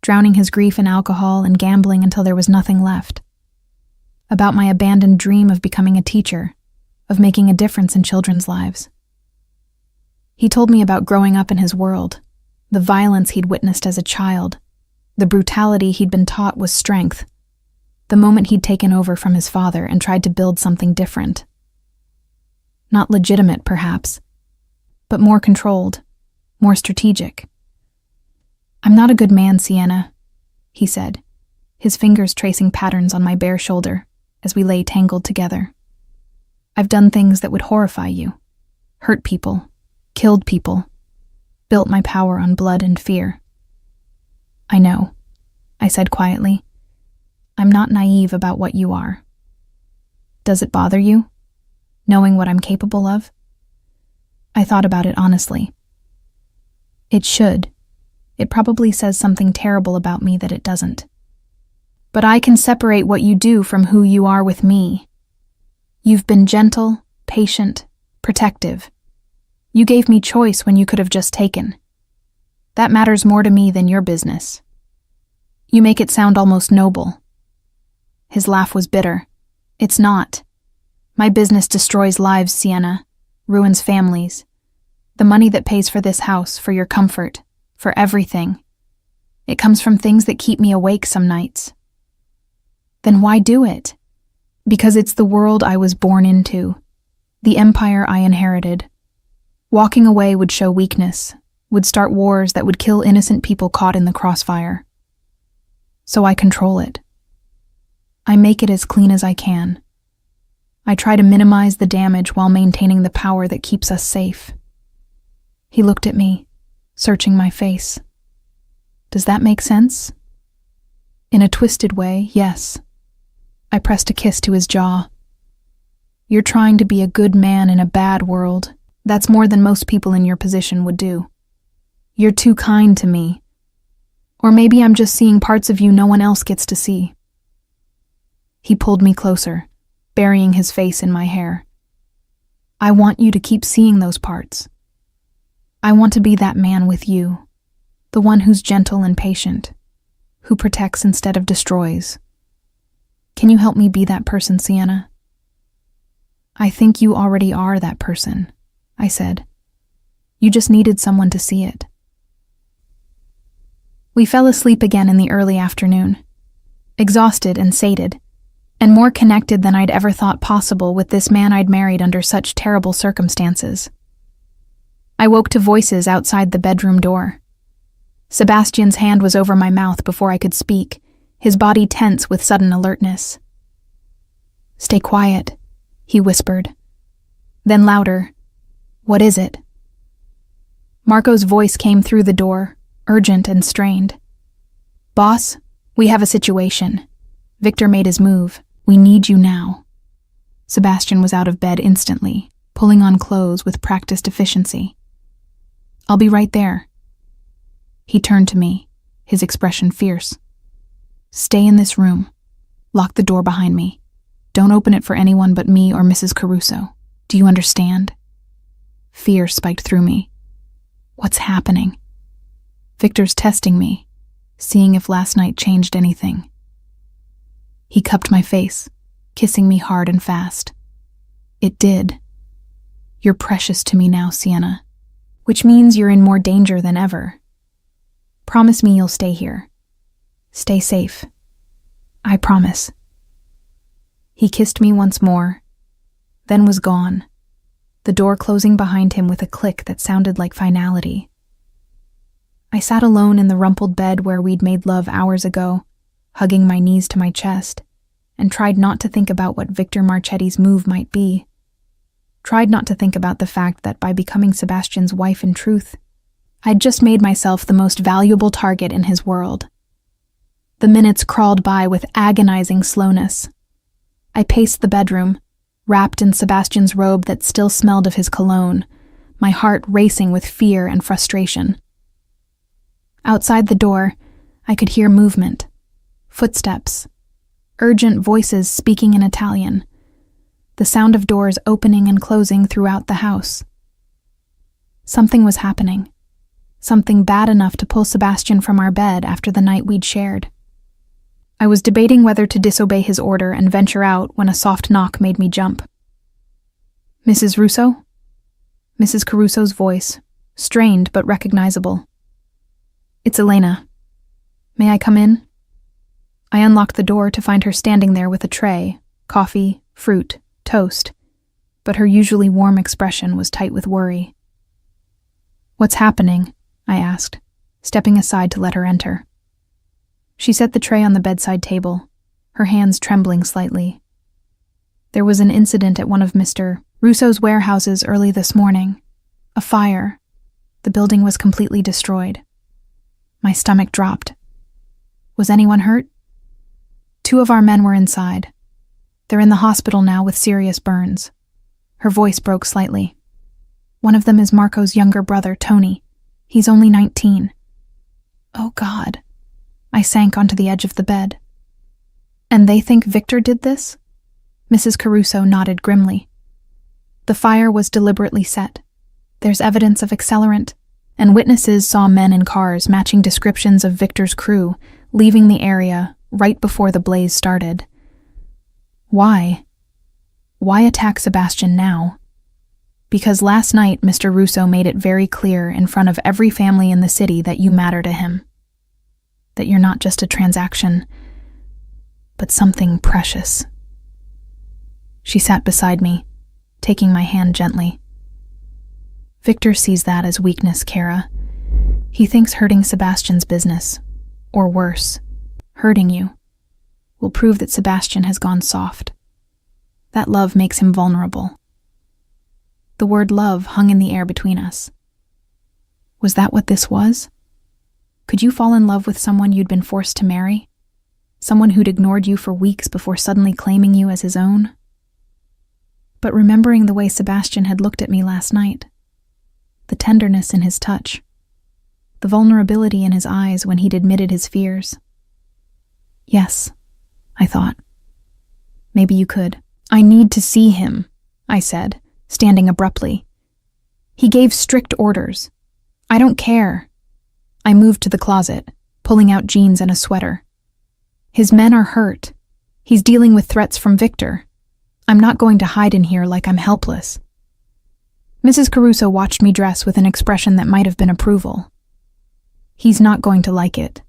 drowning his grief in alcohol and gambling until there was nothing left. About my abandoned dream of becoming a teacher, of making a difference in children's lives. He told me about growing up in his world, the violence he'd witnessed as a child, the brutality he'd been taught was strength, the moment he'd taken over from his father and tried to build something different. Not legitimate, perhaps, but more controlled, more strategic. I'm not a good man, Sienna, he said, his fingers tracing patterns on my bare shoulder as we lay tangled together. I've done things that would horrify you, hurt people, killed people, built my power on blood and fear. I know, I said quietly. I'm not naive about what you are. Does it bother you, knowing what I'm capable of? I thought about it honestly. It should. It probably says something terrible about me that it doesn't. But I can separate what you do from who you are with me. You've been gentle, patient, protective. You gave me choice when you could have just taken. That matters more to me than your business. You make it sound almost noble. His laugh was bitter. It's not. My business destroys lives, Sienna, ruins families. The money that pays for this house, for your comfort, for everything. It comes from things that keep me awake some nights. Then why do it? Because it's the world I was born into, the empire I inherited. Walking away would show weakness, would start wars that would kill innocent people caught in the crossfire. So I control it. I make it as clean as I can. I try to minimize the damage while maintaining the power that keeps us safe. He looked at me, searching my face. Does that make sense? In a twisted way, yes. I pressed a kiss to his jaw. You're trying to be a good man in a bad world. That's more than most people in your position would do. You're too kind to me. Or maybe I'm just seeing parts of you no one else gets to see. He pulled me closer, burying his face in my hair. I want you to keep seeing those parts. I want to be that man with you, the one who's gentle and patient, who protects instead of destroys. Can you help me be that person, Sienna? I think you already are that person, I said. You just needed someone to see it. We fell asleep again in the early afternoon, exhausted and sated, and more connected than I'd ever thought possible with this man I'd married under such terrible circumstances. I woke to voices outside the bedroom door. Sebastian's hand was over my mouth before I could speak, his body tense with sudden alertness. Stay quiet, he whispered. Then louder, what is it? Marco's voice came through the door, urgent and strained. Boss, we have a situation. Victor made his move. We need you now. Sebastian was out of bed instantly, pulling on clothes with practiced efficiency. I'll be right there. He turned to me, his expression fierce. Stay in this room. Lock the door behind me. Don't open it for anyone but me or Mrs. Caruso. Do you understand? Fear spiked through me. What's happening? Victor's testing me, seeing if last night changed anything. He cupped my face, kissing me hard and fast. It did. You're precious to me now, Sienna, which means you're in more danger than ever. Promise me you'll stay here. Stay safe. I promise." He kissed me once more, then was gone, the door closing behind him with a click that sounded like finality. I sat alone in the rumpled bed where we'd made love hours ago, hugging my knees to my chest, and tried not to think about what Victor Marchetti's move might be. Tried not to think about the fact that by becoming Sebastian's wife in truth, I'd just made myself the most valuable target in his world. The minutes crawled by with agonizing slowness. I paced the bedroom, wrapped in Sebastian's robe that still smelled of his cologne, my heart racing with fear and frustration. Outside the door, I could hear movement, footsteps, urgent voices speaking in Italian, the sound of doors opening and closing throughout the house. Something was happening, something bad enough to pull Sebastian from our bed after the night we'd shared. I was debating whether to disobey his order and venture out when a soft knock made me jump. "Mrs. Russo?" Mrs. Caruso's voice, strained but recognizable. "It's Elena. May I come in?" I unlocked the door to find her standing there with a tray, coffee, fruit, toast, but her usually warm expression was tight with worry. "What's happening?" I asked, stepping aside to let her enter. She set the tray on the bedside table, her hands trembling slightly. "There was an incident at one of Mr. Russo's warehouses early this morning. A fire. The building was completely destroyed." My stomach dropped. "Was anyone hurt?" "2 of our men were inside. They're in the hospital now with serious burns." Her voice broke slightly. "One of them is Marco's younger brother, Tony. He's only 19. "Oh, God." I sank onto the edge of the bed. "And they think Victor did this?" Mrs. Caruso nodded grimly. "The fire was deliberately set. There's evidence of accelerant, and witnesses saw men in cars matching descriptions of Victor's crew leaving the area right before the blaze started. Why? Why attack Sebastian now? Because last night Mr. Russo made it very clear in front of every family in the city that you matter to him. That you're not just a transaction, but something precious." She sat beside me, taking my hand gently. "Victor sees that as weakness, Kara. He thinks hurting Sebastian's business, or worse, hurting you, will prove that Sebastian has gone soft. That love makes him vulnerable." The word love hung in the air between us. Was that what this was? Could you fall in love with someone you'd been forced to marry? Someone who'd ignored you for weeks before suddenly claiming you as his own? But remembering the way Sebastian had looked at me last night, the tenderness in his touch, the vulnerability in his eyes when he'd admitted his fears. "Yes," I thought. "Maybe you could." "I need to see him," I said, standing abruptly. "He gave strict orders. I don't care." I moved to the closet, pulling out jeans and a sweater. "His men are hurt. He's dealing with threats from Victor. I'm not going to hide in here like I'm helpless." Mrs. Caruso watched me dress with an expression that might have been approval. "He's not going to like it.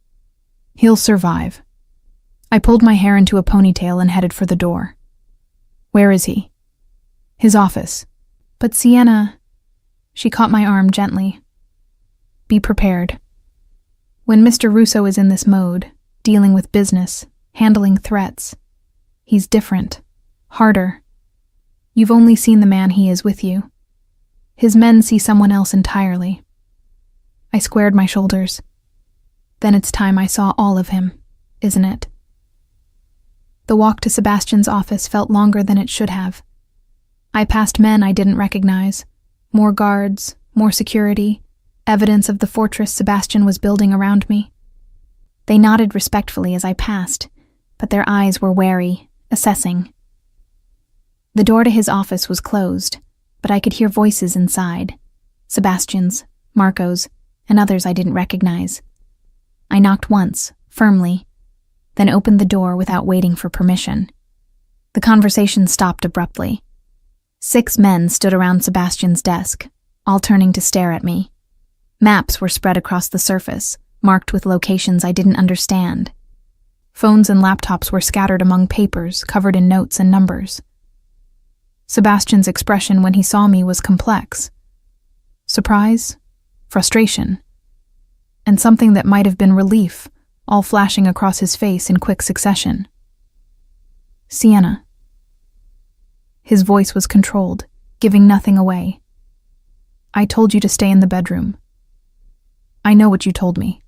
He'll survive." I pulled my hair into a ponytail and headed for the door. "Where is he?" "His office." "But Sienna..." She caught my arm gently. "Be prepared. When Mr. Russo is in this mode, dealing with business, handling threats, he's different, harder. You've only seen the man he is with you. His men see someone else entirely." I squared my shoulders. "Then it's time I saw all of him, isn't it?" The walk to Sebastian's office felt longer than it should have. I passed men I didn't recognize, more guards, more security, evidence of the fortress Sebastian was building around me. They nodded respectfully as I passed, but their eyes were wary, assessing. The door to his office was closed, but I could hear voices inside, Sebastian's, Marco's, and others I didn't recognize. I knocked once, firmly, then opened the door without waiting for permission. The conversation stopped abruptly. 6 men stood around Sebastian's desk, all turning to stare at me. Maps were spread across the surface, marked with locations I didn't understand. Phones and laptops were scattered among papers covered in notes and numbers. Sebastian's expression when he saw me was complex. Surprise, frustration, and something that might have been relief, all flashing across his face in quick succession. Sienna. His voice was controlled, giving nothing away. I told you to stay in the bedroom. I know what you told me.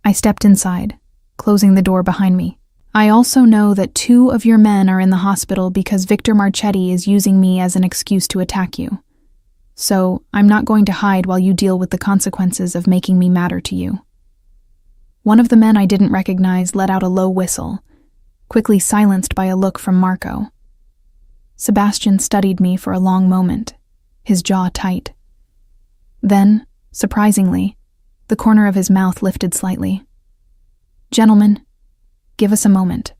I stepped inside, closing the door behind me. I also know that 2 of your men are in the hospital because Victor Marchetti is using me as an excuse to attack you. So I'm not going to hide while you deal with the consequences of making me matter to you. One of the men I didn't recognize let out a low whistle, quickly silenced by a look from Marco. Sebastian studied me for a long moment, his jaw tight. Then, surprisingly, the corner of his mouth lifted slightly. Gentlemen, give us a moment.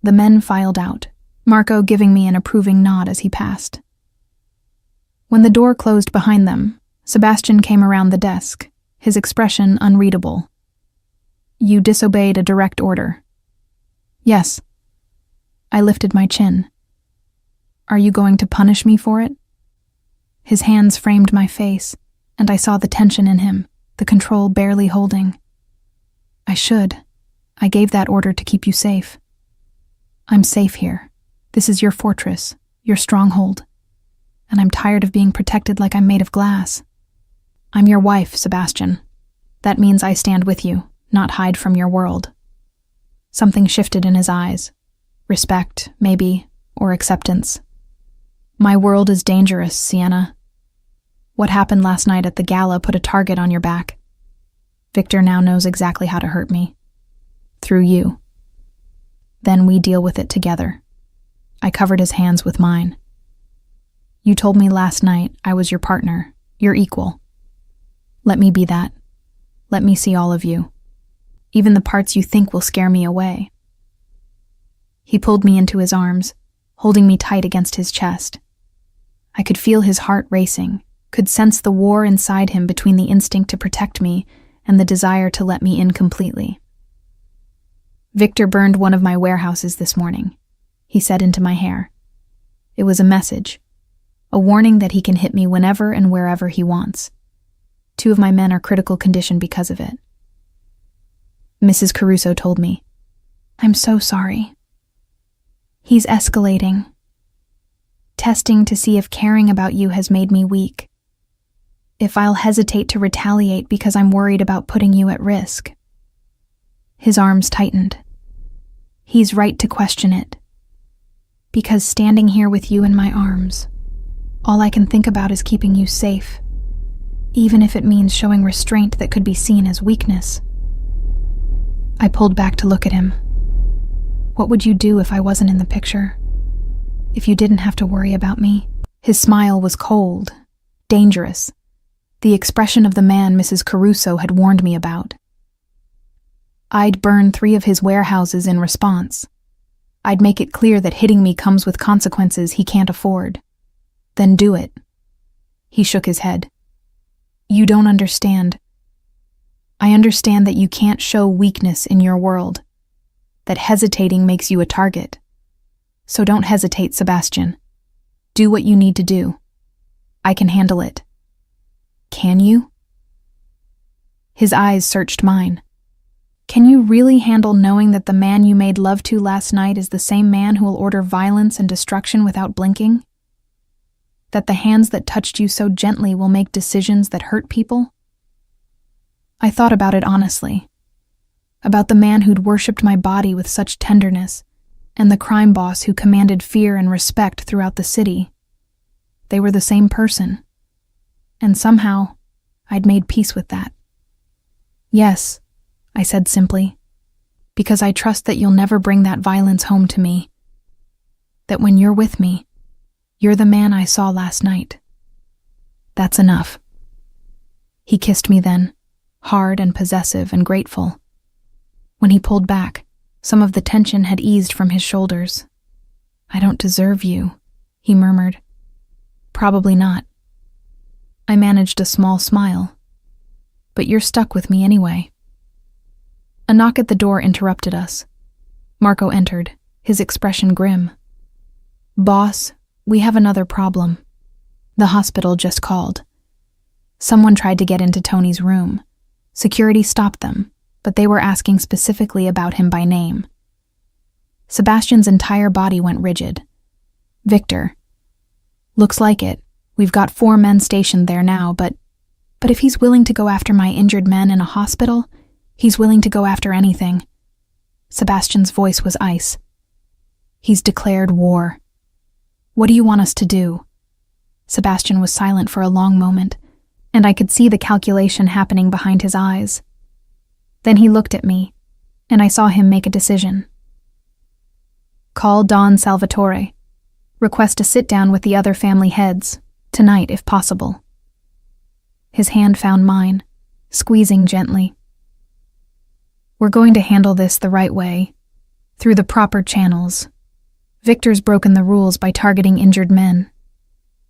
The men filed out, Marco giving me an approving nod as he passed. When the door closed behind them, Sebastian came around the desk, his expression unreadable. You disobeyed a direct order. Yes. I lifted my chin. Are you going to punish me for it? His hands framed my face, and I saw the tension in him, the control barely holding. I should. I gave that order to keep you safe. I'm safe here. This is your fortress, your stronghold. And I'm tired of being protected like I'm made of glass. I'm your wife, Sebastian. That means I stand with you, not hide from your world. Something shifted in his eyes. Respect, maybe, or acceptance. My world is dangerous, Sienna. What happened last night at the gala put a target on your back. Victor now knows exactly how to hurt me. Through you. Then we deal with it together. I covered his hands with mine. You told me last night I was your partner, your equal. Let me be that. Let me see all of you. Even the parts you think will scare me away. He pulled me into his arms, holding me tight against his chest. I could feel his heart racing, could sense the war inside him between the instinct to protect me and the desire to let me in completely. Victor burned one of my warehouses this morning, he said into my hair. It was a message, a warning that he can hit me whenever and wherever he wants. 2 of my men are critical condition because of it. Mrs. Caruso told me, I'm so sorry. He's escalating. Testing to see if caring about you has made me weak. If I'll hesitate to retaliate because I'm worried about putting you at risk. His arms tightened. He's right to question it. Because standing here with you in my arms, all I can think about is keeping you safe, even if it means showing restraint that could be seen as weakness. I pulled back to look at him. What would you do if I wasn't in the picture? If you didn't have to worry about me? His smile was cold, dangerous, the expression of the man Mrs. Caruso had warned me about. I'd burn 3 of his warehouses in response. I'd make it clear that hitting me comes with consequences he can't afford. Then do it. He shook his head. You don't understand. I understand that you can't show weakness in your world, that hesitating makes you a target. So don't hesitate, Sebastian. Do what you need to do. I can handle it. Can you? His eyes searched mine. Can you really handle knowing that the man you made love to last night is the same man who will order violence and destruction without blinking? That the hands that touched you so gently will make decisions that hurt people? I thought about it honestly. About the man who'd worshipped my body with such tenderness, and the crime boss who commanded fear and respect throughout the city. They were the same person. And somehow, I'd made peace with that. Yes, I said simply, because I trust that you'll never bring that violence home to me. That when you're with me, you're the man I saw last night. That's enough. He kissed me then, hard and possessive and grateful. When he pulled back, some of the tension had eased from his shoulders. I don't deserve you, he murmured. Probably not. I managed a small smile. but you're stuck with me anyway." A knock at the door interrupted us. Marco entered, his expression grim. "Boss, we have another problem. The hospital just called. Someone tried to get into Tony's room. Security stopped them, but they were asking specifically about him by name." Sebastian's entire body went rigid. "Victor, looks like it. We've got 4 men stationed there now, but if he's willing to go after my injured men in a hospital, he's willing to go after anything." Sebastian's voice was ice. "He's declared war. What do you want us to do?" Sebastian was silent for a long moment, and I could see the calculation happening behind his eyes. Then he looked at me, and I saw him make a decision. "Call Don Salvatore. Request a sit-down with the other family heads, tonight if possible." His hand found mine, squeezing gently. "We're going to handle this the right way, through the proper channels. Victor's broken the rules by targeting injured men.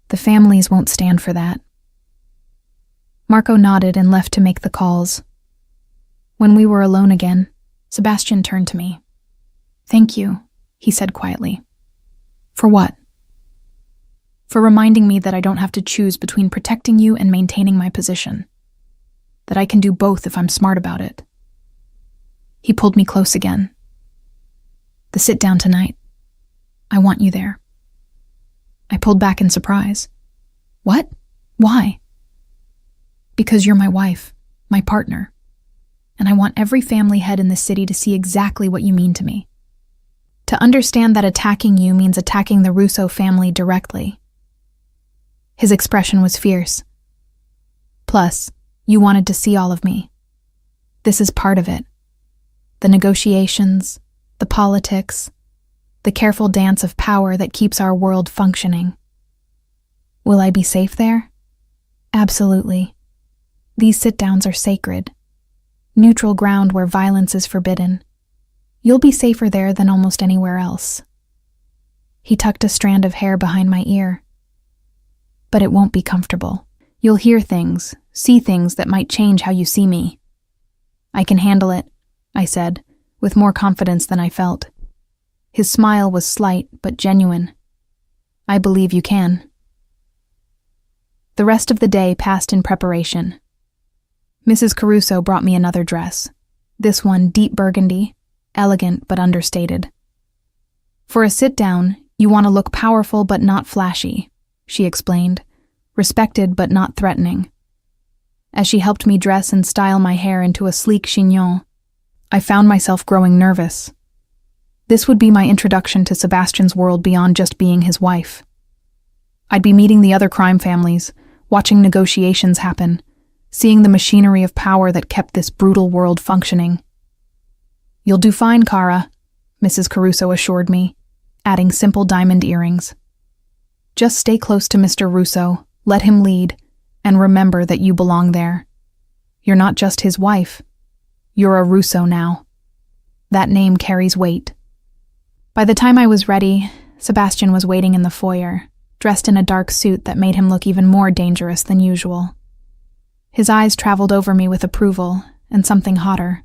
The families won't stand for that." Marco nodded and left to make the calls. When we were alone again, Sebastian turned to me. "Thank you," he said quietly. "For what?" "For reminding me that I don't have to choose between protecting you and maintaining my position. That I can do both if I'm smart about it." He pulled me close again. "The sit-down tonight. I want you there." I pulled back in surprise. "What? Why?" "Because you're my wife, my partner, and I want every family head in this city to see exactly what you mean to me. To understand that attacking you means attacking the Russo family directly." His expression was fierce. "Plus, you wanted to see all of me. This is part of it. The negotiations, the politics, the careful dance of power that keeps our world functioning. Will I be safe there? Absolutely. These sit-downs are sacred. Neutral ground where violence is forbidden. You'll be safer there than almost anywhere else." He tucked a strand of hair behind my ear. "But it won't be comfortable. You'll hear things, see things that might change how you see me." "I can handle it," I said, with more confidence than I felt. His smile was slight but genuine. "I believe you can." The rest of the day passed in preparation. Mrs. Caruso brought me another dress, this one deep burgundy, elegant but understated. "For a sit-down, you want to look powerful but not flashy," she explained, respected but not threatening. As she helped me dress and style my hair into a sleek chignon, I found myself growing nervous. This would be my introduction to Sebastian's world beyond just being his wife. I'd be meeting the other crime families, watching negotiations happen, seeing the machinery of power that kept this brutal world functioning. "You'll do fine, Cara," Mrs. Caruso assured me, adding simple diamond earrings. "Just stay close to Mr. Russo, let him lead, and remember that you belong there. You're not just his wife. You're a Russo now. That name carries weight." By the time I was ready, Sebastian was waiting in the foyer, dressed in a dark suit that made him look even more dangerous than usual. His eyes traveled over me with approval and something hotter.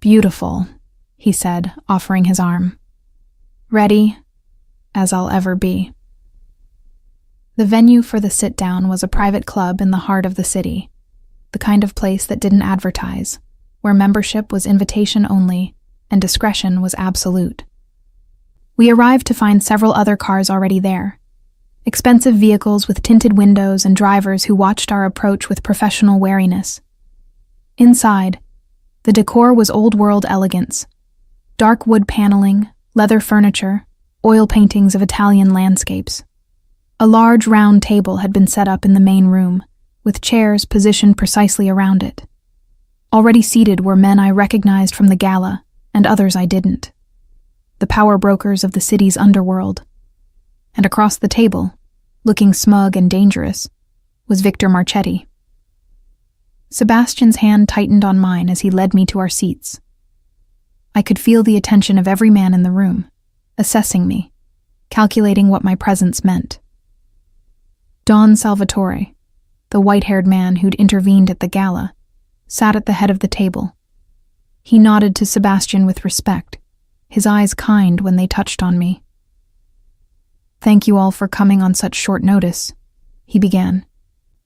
"Beautiful," he said, offering his arm. "Ready, as I'll ever be." The venue for the sit-down was a private club in the heart of the city, the kind of place that didn't advertise, where membership was invitation only and discretion was absolute. We arrived to find several other cars already there, expensive vehicles with tinted windows and drivers who watched our approach with professional wariness. Inside, the decor was old-world elegance, dark wood paneling, leather furniture, oil paintings of Italian landscapes. A large round table had been set up in the main room, with chairs positioned precisely around it. Already seated were men I recognized from the gala, and others I didn't. The power brokers of the city's underworld. And across the table, looking smug and dangerous, was Victor Marchetti. Sebastian's hand tightened on mine as he led me to our seats. I could feel the attention of every man in the room, assessing me, calculating what my presence meant. Don Salvatore, the white-haired man who'd intervened at the gala, sat at the head of the table. He nodded to Sebastian with respect, his eyes kind when they touched on me. "Thank you all for coming on such short notice," he began,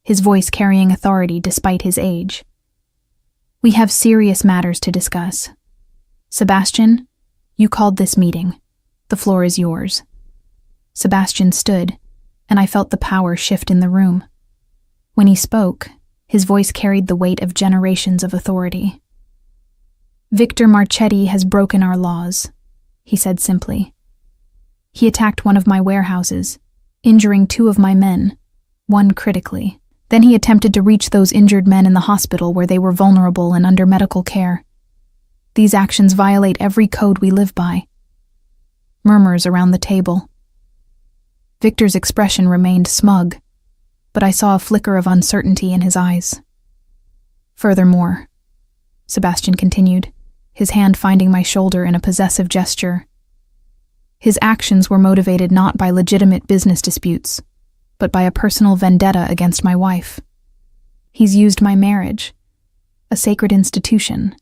his voice carrying authority despite his age. "We have serious matters to discuss. Sebastian, you called this meeting. The floor is yours." Sebastian stood, and I felt the power shift in the room. When he spoke, his voice carried the weight of generations of authority. "Victor Marchetti has broken our laws," he said simply. "He attacked one of my warehouses, injuring 2 of my men, 1 critically. Then he attempted to reach those injured men in the hospital where they were vulnerable and under medical care. These actions violate every code we live by." Murmurs around the table. Victor's expression remained smug, but I saw a flicker of uncertainty in his eyes. "Furthermore," Sebastian continued, his hand finding my shoulder in a possessive gesture, "his actions were motivated not by legitimate business disputes, but by a personal vendetta against my wife. He's used my marriage, a sacred institution,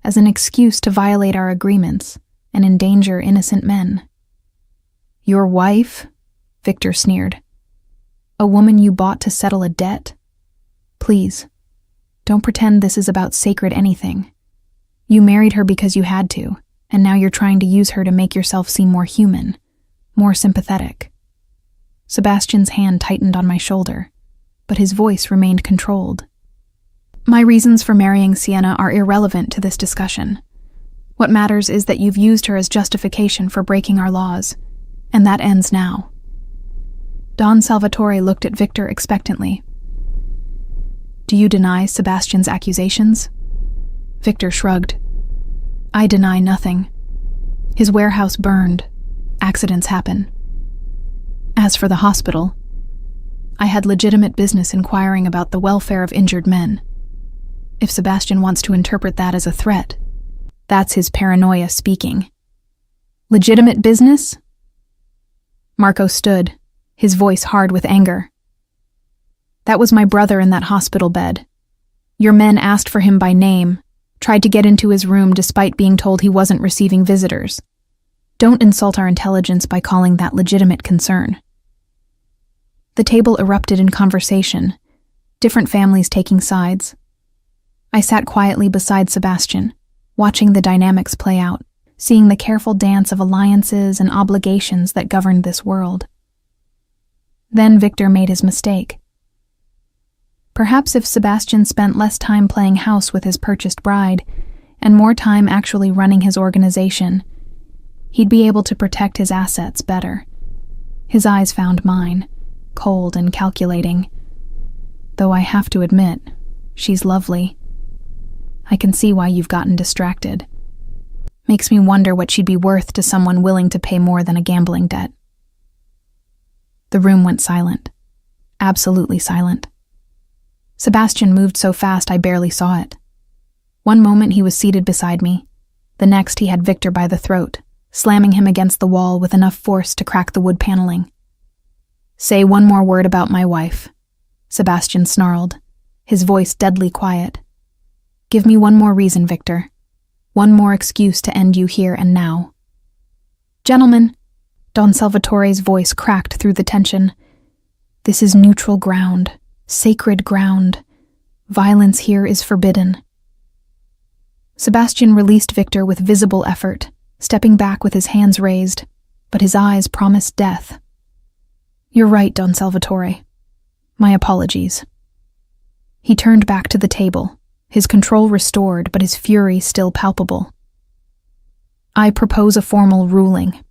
as an excuse to violate our agreements and endanger innocent men." "Your wife?" Victor sneered. "A woman you bought to settle a debt? Please, don't pretend this is about sacred anything. You married her because you had to, and now you're trying to use her to make yourself seem more human, more sympathetic." Sebastian's hand tightened on my shoulder, but his voice remained controlled. "My reasons for marrying Sienna are irrelevant to this discussion. What matters is that you've used her as justification for breaking our laws, and that ends now." Don Salvatore looked at Victor expectantly. "Do you deny Sebastian's accusations?" Victor shrugged. "I deny nothing. His warehouse burned. Accidents happen. As for the hospital, I had legitimate business inquiring about the welfare of injured men. If Sebastian wants to interpret that as a threat, that's his paranoia speaking." "Legitimate business?" Marco stood, his voice hard with anger. "That was my brother in that hospital bed. Your men asked for him by name, tried to get into his room despite being told he wasn't receiving visitors. Don't insult our intelligence by calling that legitimate concern." The table erupted in conversation, different families taking sides. I sat quietly beside Sebastian, watching the dynamics play out, seeing the careful dance of alliances and obligations that governed this world. Then Victor made his mistake. Perhaps if Sebastian spent less time playing house with his purchased bride, and more time actually running his organization, he'd be able to protect his assets better. His eyes found mine, cold and calculating. Though I have to admit, she's lovely. I can see why you've gotten distracted. Makes me wonder what she'd be worth to someone willing to pay more than a gambling debt. The room went silent. Absolutely silent. Sebastian moved so fast I barely saw it. One moment he was seated beside me. The next he had Victor by the throat, slamming him against the wall with enough force to crack the wood paneling. "Say one more word about my wife," Sebastian snarled, his voice deadly quiet. "Give me one more reason, Victor. One more excuse to end you here and now." "Gentlemen," Don Salvatore's voice cracked through the tension. "This is neutral ground, sacred ground. Violence here is forbidden." Sebastian released Victor with visible effort, stepping back with his hands raised, but his eyes promised death. "You're right, Don Salvatore. My apologies." He turned back to the table, his control restored but his fury still palpable. "I propose a formal ruling.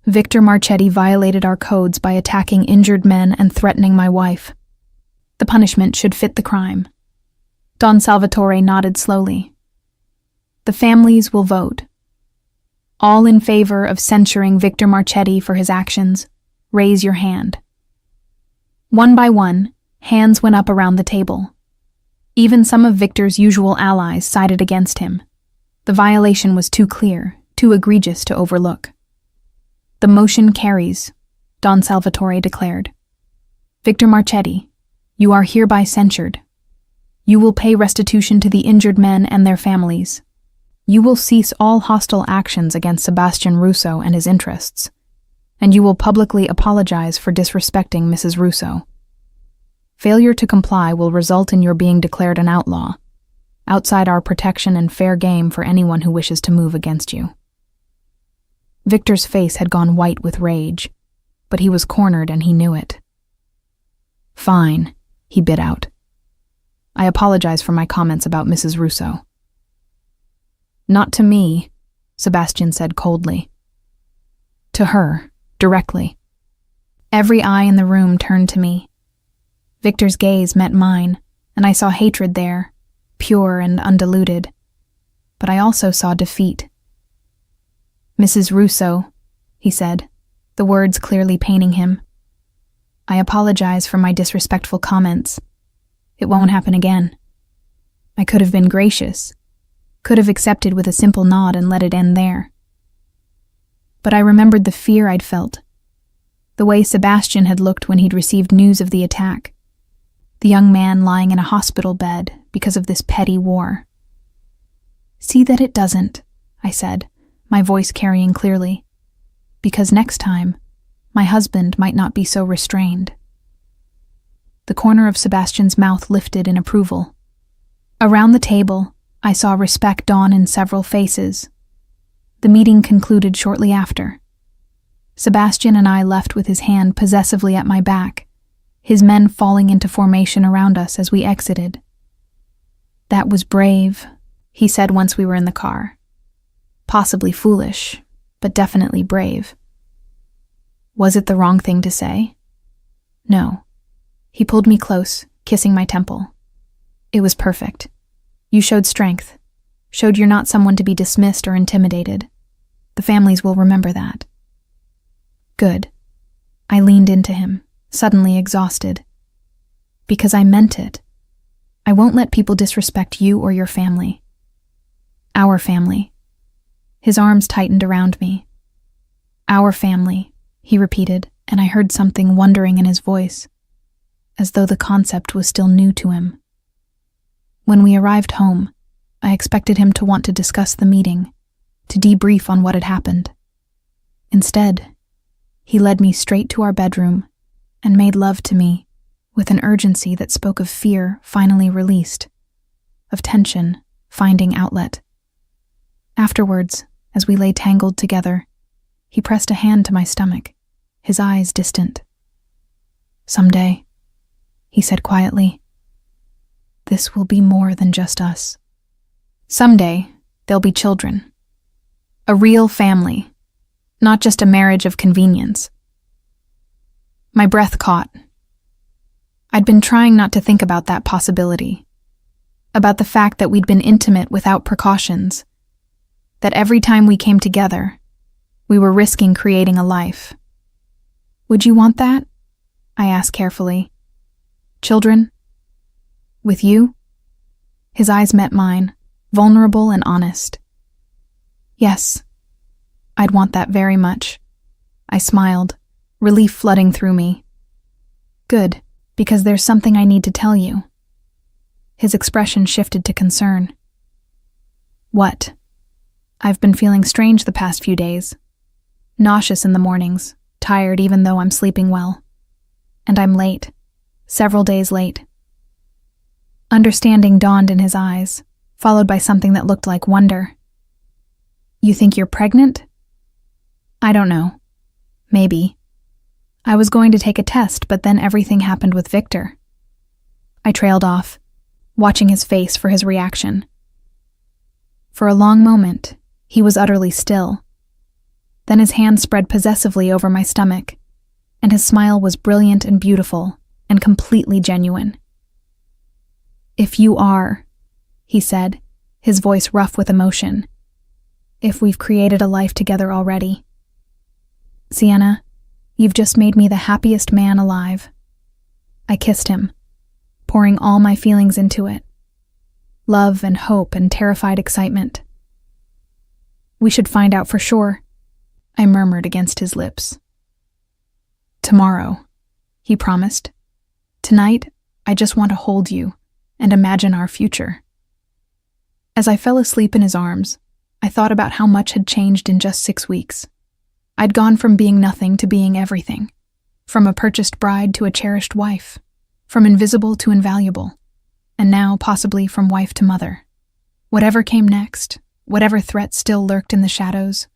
Victor Marchetti violated our codes by attacking injured men and threatening my wife. The punishment should fit the crime." Don Salvatore nodded slowly. "The families will vote. All in favor of censuring Victor Marchetti for his actions, raise your hand." One by one, hands went up around the table. Even some of Victor's usual allies sided against him. The violation was too clear, too egregious to overlook. "The motion carries," Don Salvatore declared. "Victor Marchetti, you are hereby censured. You will pay restitution to the injured men and their families. You will cease all hostile actions against Sebastian Russo and his interests, and you will publicly apologize for disrespecting Mrs. Russo. Failure to comply will result in your being declared an outlaw, outside our protection and fair game for anyone who wishes to move against you. Victor's face had gone white with rage, but he was cornered and he knew it. Fine, he bit out. I apologize for my comments about Mrs. Russo. Not to me, Sebastian said coldly. To her, directly. Every eye in the room turned to me. Victor's gaze met mine, and I saw hatred there, pure and undiluted. But I also saw defeat. Mrs. Russo, he said, the words clearly paining him. I apologize for my disrespectful comments. It won't happen again. I could have been gracious, could have accepted with a simple nod and let it end there. But I remembered the fear I'd felt, the way Sebastian had looked when he'd received news of the attack, the young man lying in a hospital bed because of this petty war. See that it doesn't, I said, my voice carrying clearly, because next time, my husband might not be so restrained. The corner of Sebastian's mouth lifted in approval. Around the table, I saw respect dawn in several faces. The meeting concluded shortly after. Sebastian and I left with his hand possessively at my back, his men falling into formation around us as we exited. That was brave, he said once we were in the car. Possibly foolish, but definitely brave. Was it the wrong thing to say? No. He pulled me close, kissing my temple. It was perfect. You showed strength, showed you're not someone to be dismissed or intimidated. The families will remember that. Good. I leaned into him, suddenly exhausted. Because I meant it. I won't let people disrespect you or your family. Our family. His arms tightened around me. Our family, he repeated, and I heard something wondering in his voice, as though the concept was still new to him. When we arrived home, I expected him to want to discuss the meeting, to debrief on what had happened. Instead, he led me straight to our bedroom and made love to me with an urgency that spoke of fear finally released, of tension finding outlet. Afterwards, as we lay tangled together, he pressed a hand to my stomach, his eyes distant. Someday, he said quietly, this will be more than just us. Someday, there'll be children. A real family, not just a marriage of convenience. My breath caught. I'd been trying not to think about that possibility, about the fact that we'd been intimate without precautions, that every time we came together, we were risking creating a life. Would you want that? I asked carefully. Children? With you? His eyes met mine, vulnerable and honest. Yes, I'd want that very much. I smiled, relief flooding through me. Good, because there's something I need to tell you. His expression shifted to concern. What? I've been feeling strange the past few days. Nauseous in the mornings, tired even though I'm sleeping well. And I'm late, several days late. Understanding dawned in his eyes, followed by something that looked like wonder. You think you're pregnant? I don't know. Maybe. I was going to take a test, but then everything happened with Victor. I trailed off, watching his face for his reaction. For a long moment, he was utterly still. Then his hand spread possessively over my stomach, and his smile was brilliant and beautiful, and completely genuine. If you are, he said, his voice rough with emotion. If we've created a life together already. Sienna, you've just made me the happiest man alive. I kissed him, pouring all my feelings into it. Love and hope and terrified excitement. We should find out for sure, I murmured against his lips. Tomorrow, he promised. Tonight, I just want to hold you and imagine our future. As I fell asleep in his arms, I thought about how much had changed in just 6 weeks. I'd gone from being nothing to being everything, from a purchased bride to a cherished wife, from invisible to invaluable, and now possibly from wife to mother. Whatever came next, whatever threats still lurked in the shadows,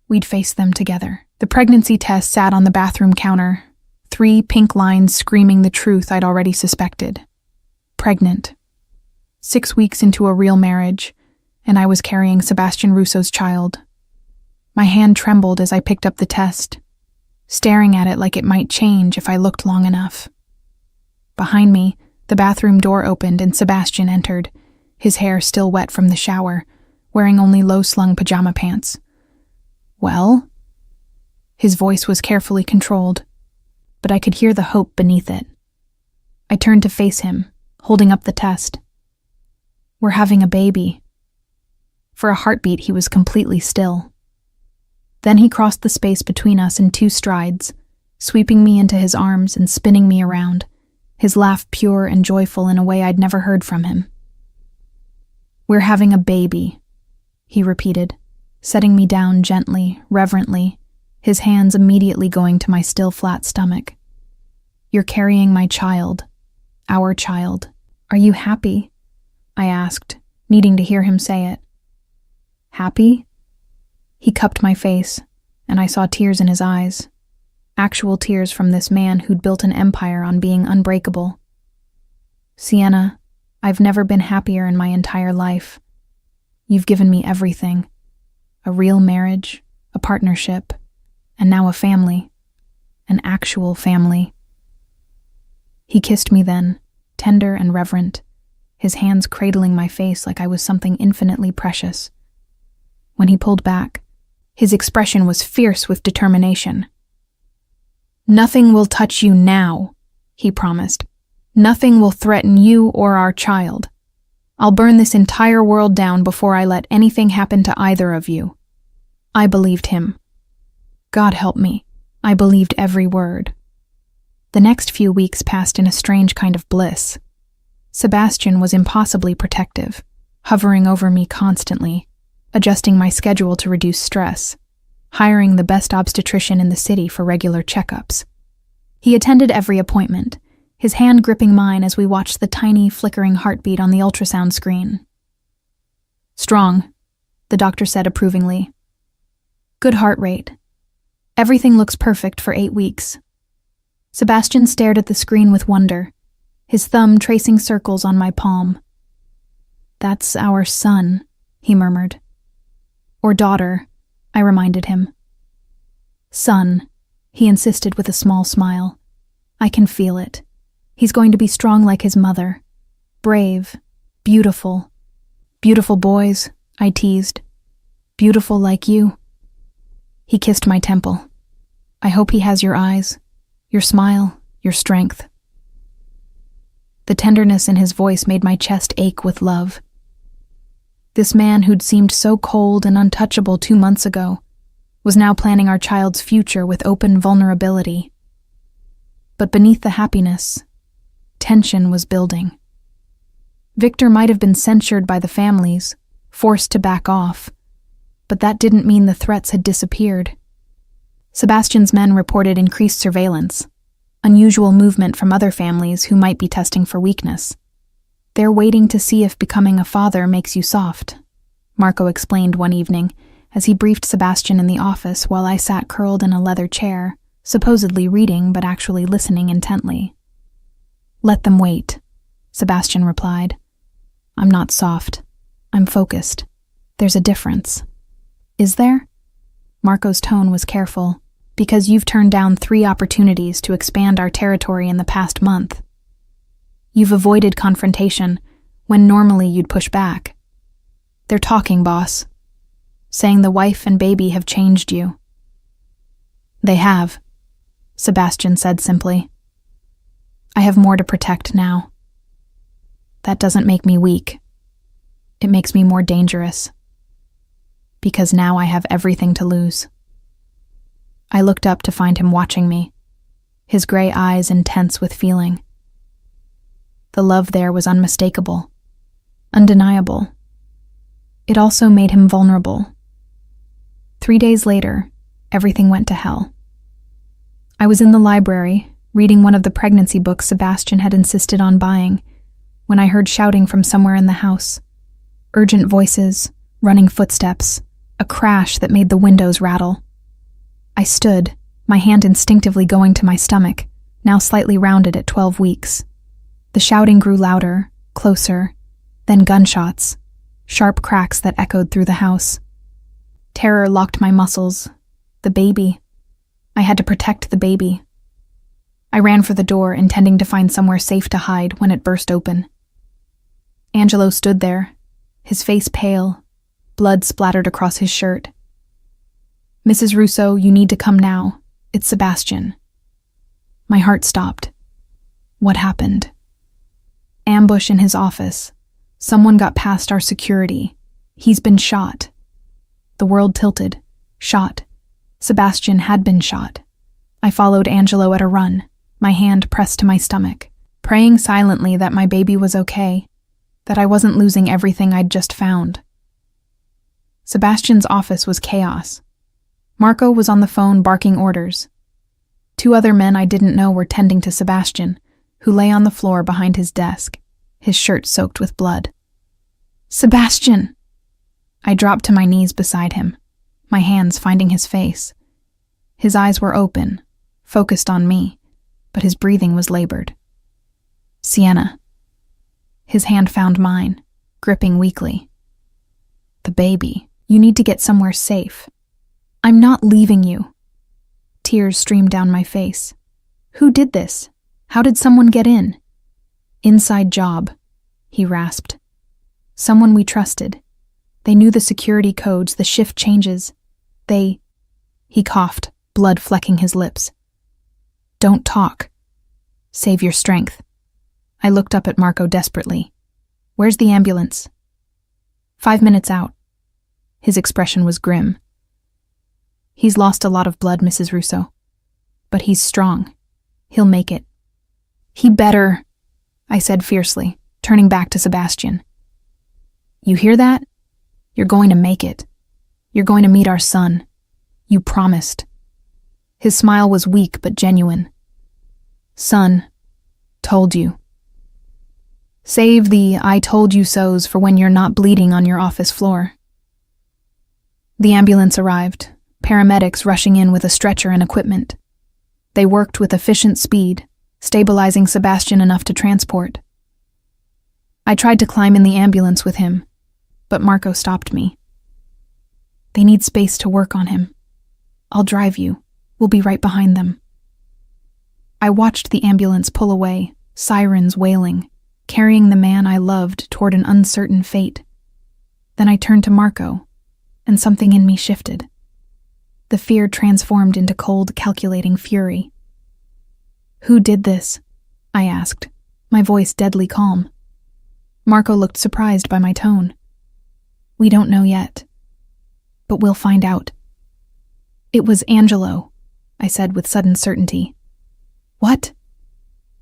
we'd face them together. The pregnancy test sat on the bathroom counter, 3 pink lines screaming the truth I'd already suspected. Pregnant. 6 weeks into a real marriage, and I was carrying Sebastian Russo's child. My hand trembled as I picked up the test, staring at it like it might change if I looked long enough. Behind me, the bathroom door opened and Sebastian entered, his hair still wet from the shower, wearing only low-slung pajama pants. "Well?" His voice was carefully controlled, but I could hear the hope beneath it. I turned to face him, holding up the test. "We're having a baby." For a heartbeat, he was completely still. Then he crossed the space between us in 2 strides, sweeping me into his arms and spinning me around, his laugh pure and joyful in a way I'd never heard from him. "We're having a baby," he repeated, setting me down gently, reverently, his hands immediately going to my still flat stomach. "You're carrying my child, our child. Are you happy?" I asked, needing to hear him say it. "Happy?" He cupped my face, and I saw tears in his eyes. Actual tears from this man who'd built an empire on being unbreakable. "Sienna, I've never been happier in my entire life. You've given me everything. A real marriage, a partnership, and now a family. An actual family." He kissed me then, tender and reverent, his hands cradling my face like I was something infinitely precious. When he pulled back, his expression was fierce with determination. "Nothing will touch you now," he promised. "Nothing will threaten you or our child. I'll burn this entire world down before I let anything happen to either of you." I believed him. God help me, I believed every word. The next few weeks passed in a strange kind of bliss. Sebastian was impossibly protective, hovering over me constantly, adjusting my schedule to reduce stress, hiring the best obstetrician in the city for regular checkups. He attended every appointment, his hand gripping mine as we watched the tiny, flickering heartbeat on the ultrasound screen. "Strong," the doctor said approvingly. "Good heart rate. Everything looks perfect for 8 weeks." Sebastian stared at the screen with wonder, his thumb tracing circles on my palm. "That's our son," he murmured. "Or daughter," I reminded him. "Son," he insisted with a small smile. "I can feel it. He's going to be strong like his mother. Brave. Beautiful. Beautiful boys," I teased. "Beautiful like you." He kissed my temple. "I hope he has your eyes, your smile, your strength." The tenderness in his voice made my chest ache with love. This man who'd seemed so cold and untouchable 2 months ago was now planning our child's future with open vulnerability. But beneath the happiness, tension was building. Victor might have been censured by the families, forced to back off, but that didn't mean the threats had disappeared. Sebastian's men reported increased surveillance, unusual movement from other families who might be testing for weakness. "They're waiting to see if becoming a father makes you soft," Marco explained one evening as he briefed Sebastian in the office while I sat curled in a leather chair, supposedly reading but actually listening intently. "Let them wait," Sebastian replied. "I'm not soft. I'm focused. There's a difference." "Is there?" Marco's tone was careful. "Because you've turned down 3 opportunities to expand our territory in the past month. You've avoided confrontation when normally you'd push back. They're talking, boss. Saying the wife and baby have changed you." "They have," Sebastian said simply. "I have more to protect now. That doesn't make me weak. It makes me more dangerous. Because now I have everything to lose." I looked up to find him watching me, his gray eyes intense with feeling. The love there was unmistakable, undeniable. It also made him vulnerable. 3 days later, everything went to hell. I was in the library, reading one of the pregnancy books Sebastian had insisted on buying, when I heard shouting from somewhere in the house. Urgent voices, running footsteps, a crash that made the windows rattle. I stood, my hand instinctively going to my stomach, now slightly rounded at 12 weeks. The shouting grew louder, closer, then gunshots, sharp cracks that echoed through the house. Terror locked my muscles. The baby. I had to protect the baby. I ran for the door, intending to find somewhere safe to hide when it burst open. Angelo stood there, his face pale, blood splattered across his shirt. "Mrs. Russo, you need to come now. It's Sebastian." My heart stopped. What happened? Ambush in his office. Someone got past our security. He's been shot. The world tilted. Shot. Sebastian had been shot. I followed Angelo at a run, my hand pressed to my stomach, praying silently that my baby was okay, that I wasn't losing everything I'd just found. Sebastian's office was chaos. Marco was on the phone barking orders. 2 other men I didn't know were tending to Sebastian, who lay on the floor behind his desk, his shirt soaked with blood. "Sebastian!" I dropped to my knees beside him, my hands finding his face. His eyes were open, focused on me, but his breathing was labored. "Sienna." His hand found mine, gripping weakly. "The baby. You need to get somewhere safe." "I'm not leaving you." Tears streamed down my face. "Who did this? How did someone get in?" "Inside job," he rasped. "Someone we trusted. They knew the security codes, the shift changes. He coughed, blood flecking his lips. "Don't talk. Save your strength." I looked up at Marco desperately. "Where's the ambulance?" 5 minutes out. His expression was grim. "He's lost a lot of blood, Mrs. Russo. But he's strong. He'll make it." "He better," I said fiercely, turning back to Sebastian. "You hear that? You're going to make it. You're going to meet our son. You promised." His smile was weak but genuine. "Son, told you." Save the "I told you so's" for when you're not bleeding on your office floor. The ambulance arrived, paramedics rushing in with a stretcher and equipment. They worked with efficient speed, stabilizing Sebastian enough to transport. I tried to climb in the ambulance with him, but Marco stopped me. "They need space to work on him. I'll drive you. We'll be right behind them." I watched the ambulance pull away, sirens wailing, carrying the man I loved toward an uncertain fate. Then I turned to Marco, and something in me shifted. The fear transformed into cold, calculating fury. "Who did this?" I asked, my voice deadly calm. Marco looked surprised by my tone. "We don't know yet, but we'll find out." "It was Angelo," I said with sudden certainty. "What?"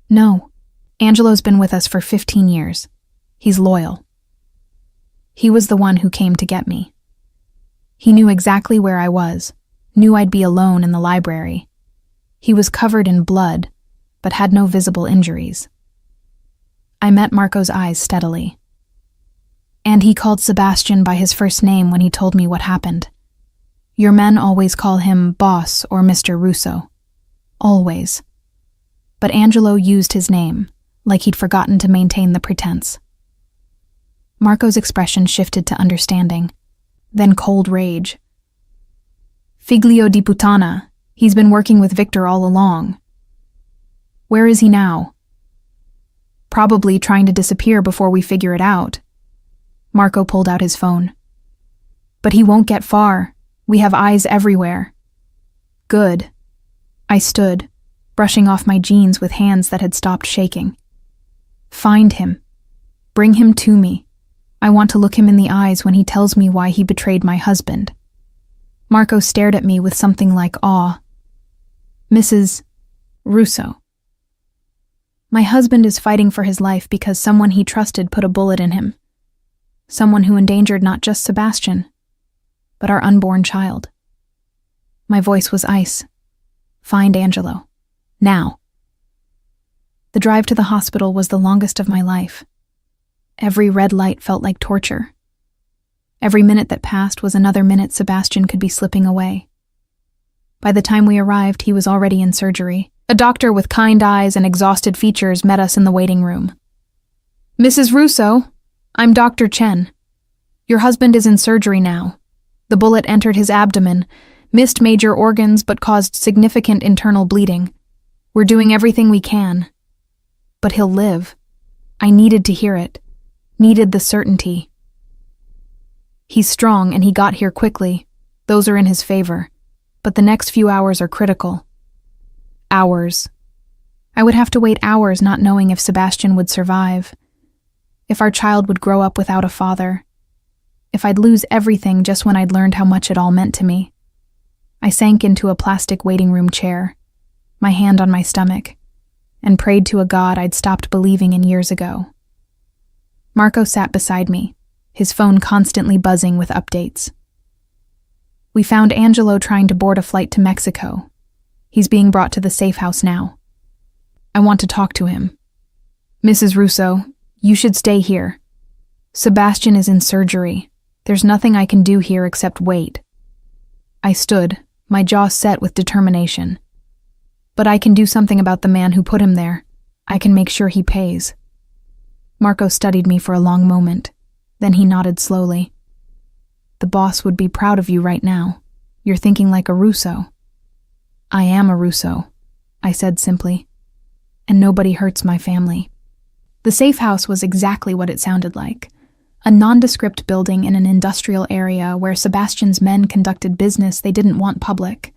"No. Angelo's been with us for 15 years. He's loyal. He was the one who came to get me. He knew exactly where I was, knew I'd be alone in the library. He was covered in blood, but had no visible injuries." I met Marco's eyes steadily. "And he called Sebastian by his first name when he told me what happened. Your men always call him Boss or Mr. Russo. Always. But Angelo used his name, like he'd forgotten to maintain the pretense." Marco's expression shifted to understanding, then cold rage. "Figlio di puttana. He's been working with Victor all along." "Where is he now?" "Probably trying to disappear before we figure it out." Marco pulled out his phone. "But he won't get far. We have eyes everywhere." "Good." I stood, brushing off my jeans with hands that had stopped shaking. "Find him. Bring him to me. I want to look him in the eyes when he tells me why he betrayed my husband." Marco stared at me with something like awe. "Mrs. Russo." My husband is fighting for his life because someone he trusted put a bullet in him. Someone who endangered not just Sebastian, but our unborn child. My voice was ice. Find Angelo. Now. The drive to the hospital was the longest of my life. Every red light felt like torture. Every minute that passed was another minute Sebastian could be slipping away. By the time we arrived, he was already in surgery. A doctor with kind eyes and exhausted features met us in the waiting room. Mrs. Russo, I'm Dr. Chen. Your husband is in surgery now. The bullet entered his abdomen, missed major organs but caused significant internal bleeding. We're doing everything we can. But he'll live. I needed to hear it. Needed the certainty. He's strong and he got here quickly. Those are in his favor. But the next few hours are critical. Hours. I would have to wait hours not knowing if Sebastian would survive. If our child would grow up without a father. If I'd lose everything just when I'd learned how much it all meant to me. I sank into a plastic waiting room chair, my hand on my stomach, and prayed to a God I'd stopped believing in years ago. Marco sat beside me, his phone constantly buzzing with updates. We found Angelo trying to board a flight to Mexico. He's being brought to the safe house now. I want to talk to him. Mrs. Russo, you should stay here. Sebastian is in surgery. There's nothing I can do here except wait. I stood, my jaw set with determination. But I can do something about the man who put him there. I can make sure he pays. Marco studied me for a long moment. Then he nodded slowly. The boss would be proud of you right now. You're thinking like a Russo. I am a Russo, I said simply. And nobody hurts my family. The safe house was exactly what it sounded like. A nondescript building in an industrial area where Sebastian's men conducted business they didn't want public.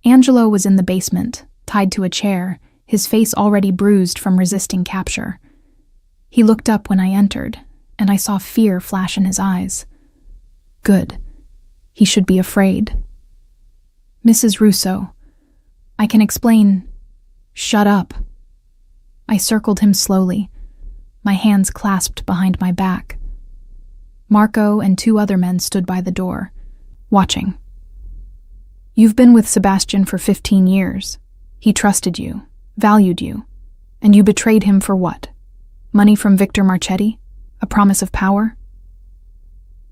Angelo was in the basement, tied to a chair, his face already bruised from resisting capture. He looked up when I entered, and I saw fear flash in his eyes. Good. He should be afraid. Mrs. Russo, I can explain. Shut up. I circled him slowly, my hands clasped behind my back. Marco and 2 other men stood by the door, watching. You've been with Sebastian for 15 years. He trusted you, valued you, and you betrayed him for what? Money from Victor Marchetti? A promise of power?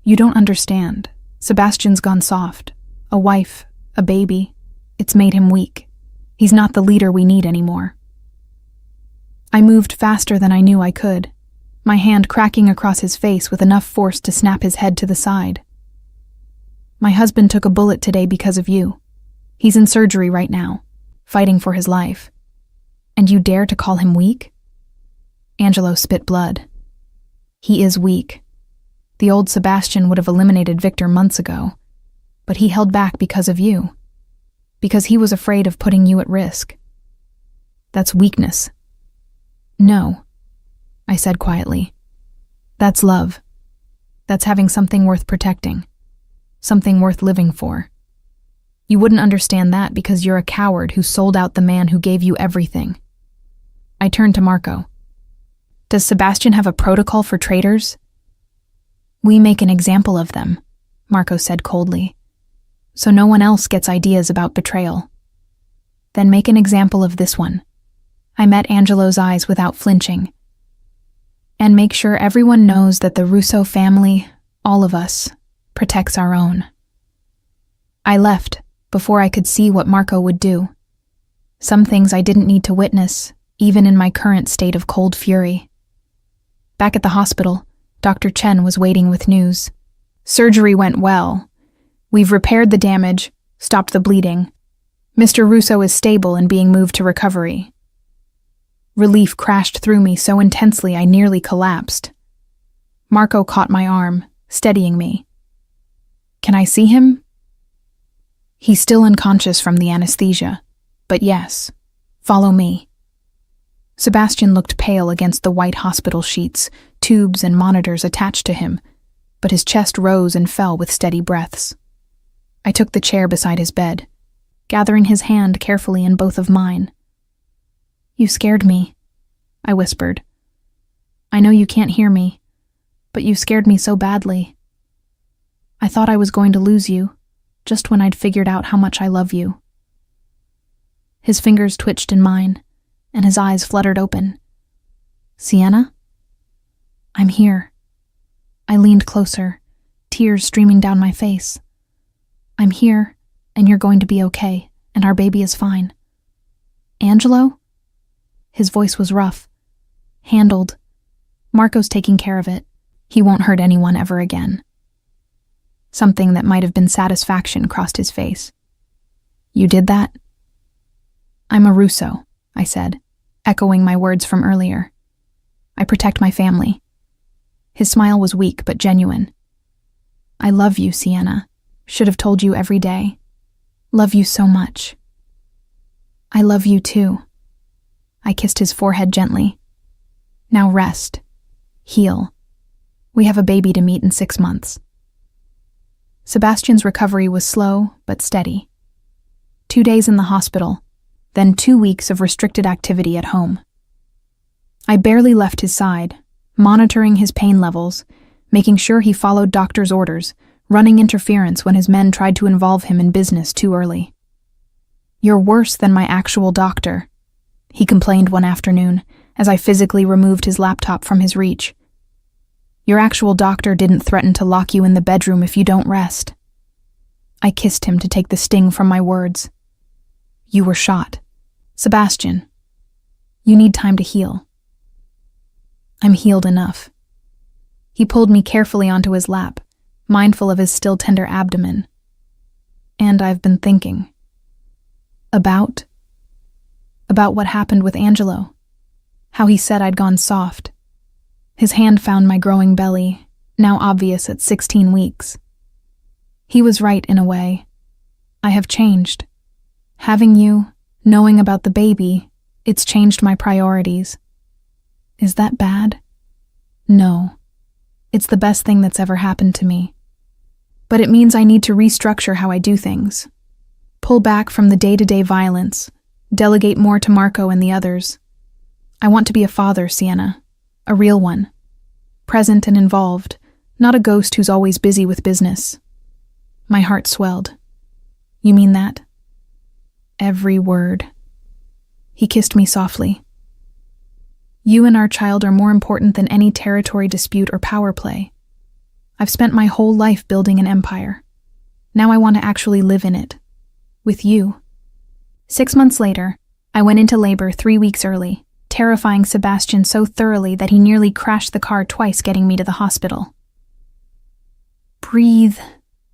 You don't understand. Sebastian's gone soft. A wife, a baby. It's made him weak. He's not the leader we need anymore. I moved faster than I knew I could, my hand cracking across his face with enough force to snap his head to the side. My husband took a bullet today because of you. He's in surgery right now, fighting for his life. And you dare to call him weak? Angelo spit blood. He is weak. The old Sebastian would have eliminated Victor months ago, but he held back because of you. Because he was afraid of putting you at risk. That's weakness. No, I said quietly. That's love. That's having something worth protecting. Something worth living for. You wouldn't understand that because you're a coward who sold out the man who gave you everything. I turned to Marco. Does Sebastian have a protocol for traitors? We make an example of them, Marco said coldly. So no one else gets ideas about betrayal. Then make an example of this one. I met Angelo's eyes without flinching. And make sure everyone knows that the Russo family, all of us, protects our own. I left before I could see what Marco would do. Some things I didn't need to witness, even in my current state of cold fury. Back at the hospital, Dr. Chen was waiting with news. Surgery went well. We've repaired the damage, stopped the bleeding. Mr. Russo is stable and being moved to recovery. Relief crashed through me so intensely I nearly collapsed. Marco caught my arm, steadying me. Can I see him? He's still unconscious from the anesthesia, but yes, follow me. Sebastian looked pale against the white hospital sheets, tubes and monitors attached to him, but his chest rose and fell with steady breaths. I took the chair beside his bed, gathering his hand carefully in both of mine. You scared me, I whispered. I know you can't hear me, but you scared me so badly. I thought I was going to lose you, just when I'd figured out how much I love you. His fingers twitched in mine, and his eyes fluttered open. Sienna? I'm here. I leaned closer, tears streaming down my face. I'm here, and you're going to be okay, and our baby is fine. Angelo? His voice was rough. Handled. Marco's taking care of it. He won't hurt anyone ever again. Something that might have been satisfaction crossed his face. You did that? I'm a Russo, I said, echoing my words from earlier. I protect my family. His smile was weak but genuine. I love you, Sienna. Should have told you every day. Love you so much. I love you too. I kissed his forehead gently. Now rest. Heal. We have a baby to meet in 6 months. Sebastian's recovery was slow but steady. 2 days in the hospital, then 2 weeks of restricted activity at home. I barely left his side, monitoring his pain levels, making sure he followed doctor's orders, running interference when his men tried to involve him in business too early. You're worse than my actual doctor, he complained one afternoon as I physically removed his laptop from his reach. Your actual doctor didn't threaten to lock you in the bedroom if you don't rest. I kissed him to take the sting from my words. You were shot. Sebastian, you need time to heal. I'm healed enough. He pulled me carefully onto his lap, mindful of his still tender abdomen. And I've been thinking. About what happened with Angelo. How he said I'd gone soft. His hand found my growing belly, now obvious at 16 weeks. He was right in a way. I have changed. Having you, knowing about the baby, it's changed my priorities. Is that bad? No. It's the best thing that's ever happened to me. But it means I need to restructure how I do things. Pull back from the day-to-day violence, delegate more to Marco and the others. I want to be a father, Sienna. A real one. Present and involved, not a ghost who's always busy with business. My heart swelled. You mean that? Every word. He kissed me softly. You and our child are more important than any territory dispute or power play. I've spent my whole life building an empire. Now I want to actually live in it. With you. 6 months later, I went into labor 3 weeks early, terrifying Sebastian so thoroughly that he nearly crashed the car twice getting me to the hospital. Breathe,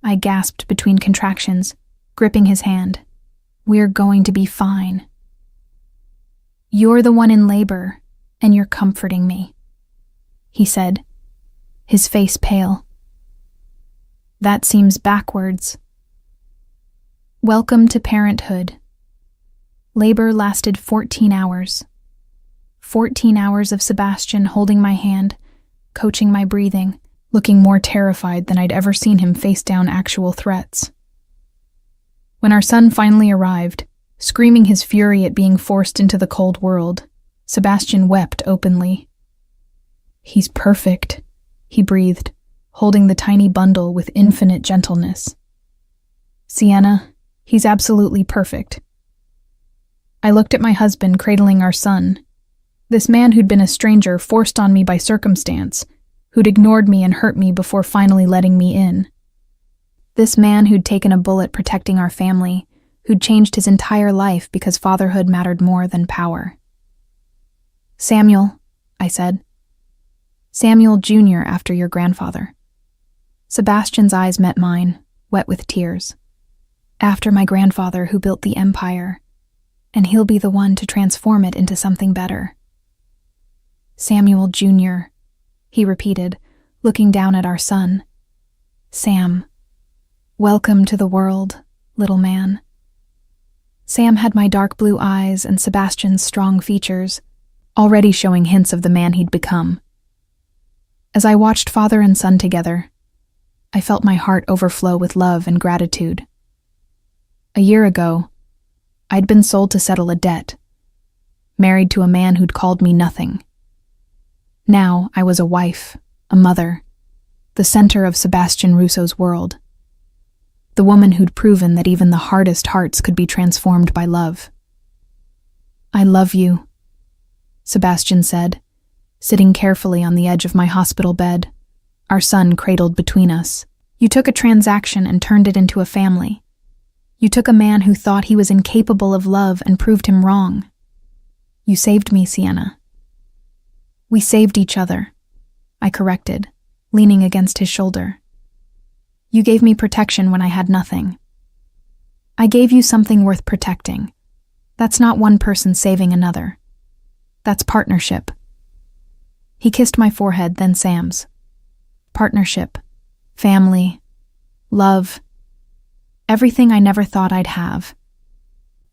I gasped between contractions, gripping his hand. We're going to be fine. You're the one in labor, and you're comforting me, he said, his face pale. That seems backwards. Welcome to parenthood. Labor lasted 14 hours. 14 hours of Sebastian holding my hand, coaching my breathing, looking more terrified than I'd ever seen him face down actual threats. When our son finally arrived, screaming his fury at being forced into the cold world, Sebastian wept openly. He's perfect, he breathed, holding the tiny bundle with infinite gentleness. Sienna, he's absolutely perfect. I looked at my husband cradling our son. This man who'd been a stranger forced on me by circumstance, who'd ignored me and hurt me before finally letting me in. This man who'd taken a bullet protecting our family, who'd changed his entire life because fatherhood mattered more than power. Samuel, I said. Samuel Jr. after your grandfather. Sebastian's eyes met mine, wet with tears. After my grandfather who built the empire, and he'll be the one to transform it into something better. Samuel Jr., he repeated, looking down at our son. Sam, welcome to the world, little man. Sam had my dark blue eyes and Sebastian's strong features, already showing hints of the man he'd become. As I watched father and son together, I felt my heart overflow with love and gratitude. A year ago, I'd been sold to settle a debt. married to a man who'd called me nothing. Now I was a wife, a mother, the center of Sebastian Russo's world. The woman who'd proven that even the hardest hearts could be transformed by love. "I love you," Sebastian said, sitting carefully on the edge of my hospital bed, our son cradled between us. "You took a transaction and turned it into a family. You took a man who thought he was incapable of love and proved him wrong. You saved me, Sienna." "We saved each other," I corrected, leaning against his shoulder. "You gave me protection when I had nothing. I gave you something worth protecting. That's not one person saving another. That's partnership." He kissed my forehead, then Sam's. Partnership, family, love, everything I never thought I'd have.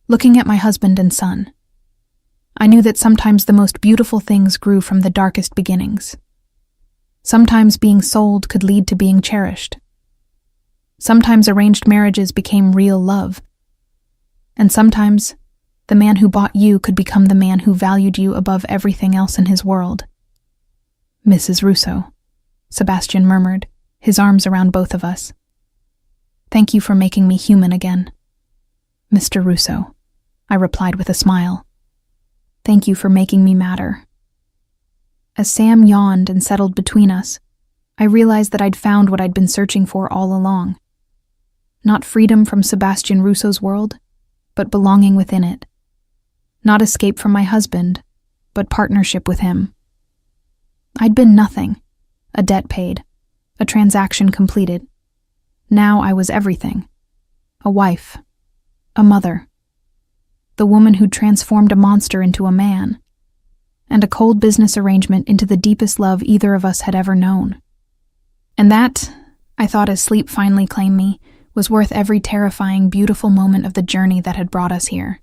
Looking at my husband and son, I knew that sometimes the most beautiful things grew from the darkest beginnings. Sometimes being sold could lead to being cherished. Sometimes arranged marriages became real love. And sometimes the man who bought you could become the man who valued you above everything else in his world. "Mrs. Russo," Sebastian murmured, his arms around both of us. "Thank you for making me human again." "Mr. Russo," I replied with a smile. "Thank you for making me matter." As Sam yawned and settled between us, I realized that I'd found what I'd been searching for all along. Not freedom from Sebastian Russo's world, but belonging within it. Not escape from my husband, but partnership with him. I'd been nothing, a debt paid, a transaction completed. Now I was everything. A wife, a mother, the woman who'd transformed a monster into a man, and a cold business arrangement into the deepest love either of us had ever known. And that, I thought as sleep finally claimed me, was worth every terrifying, beautiful moment of the journey that had brought us here.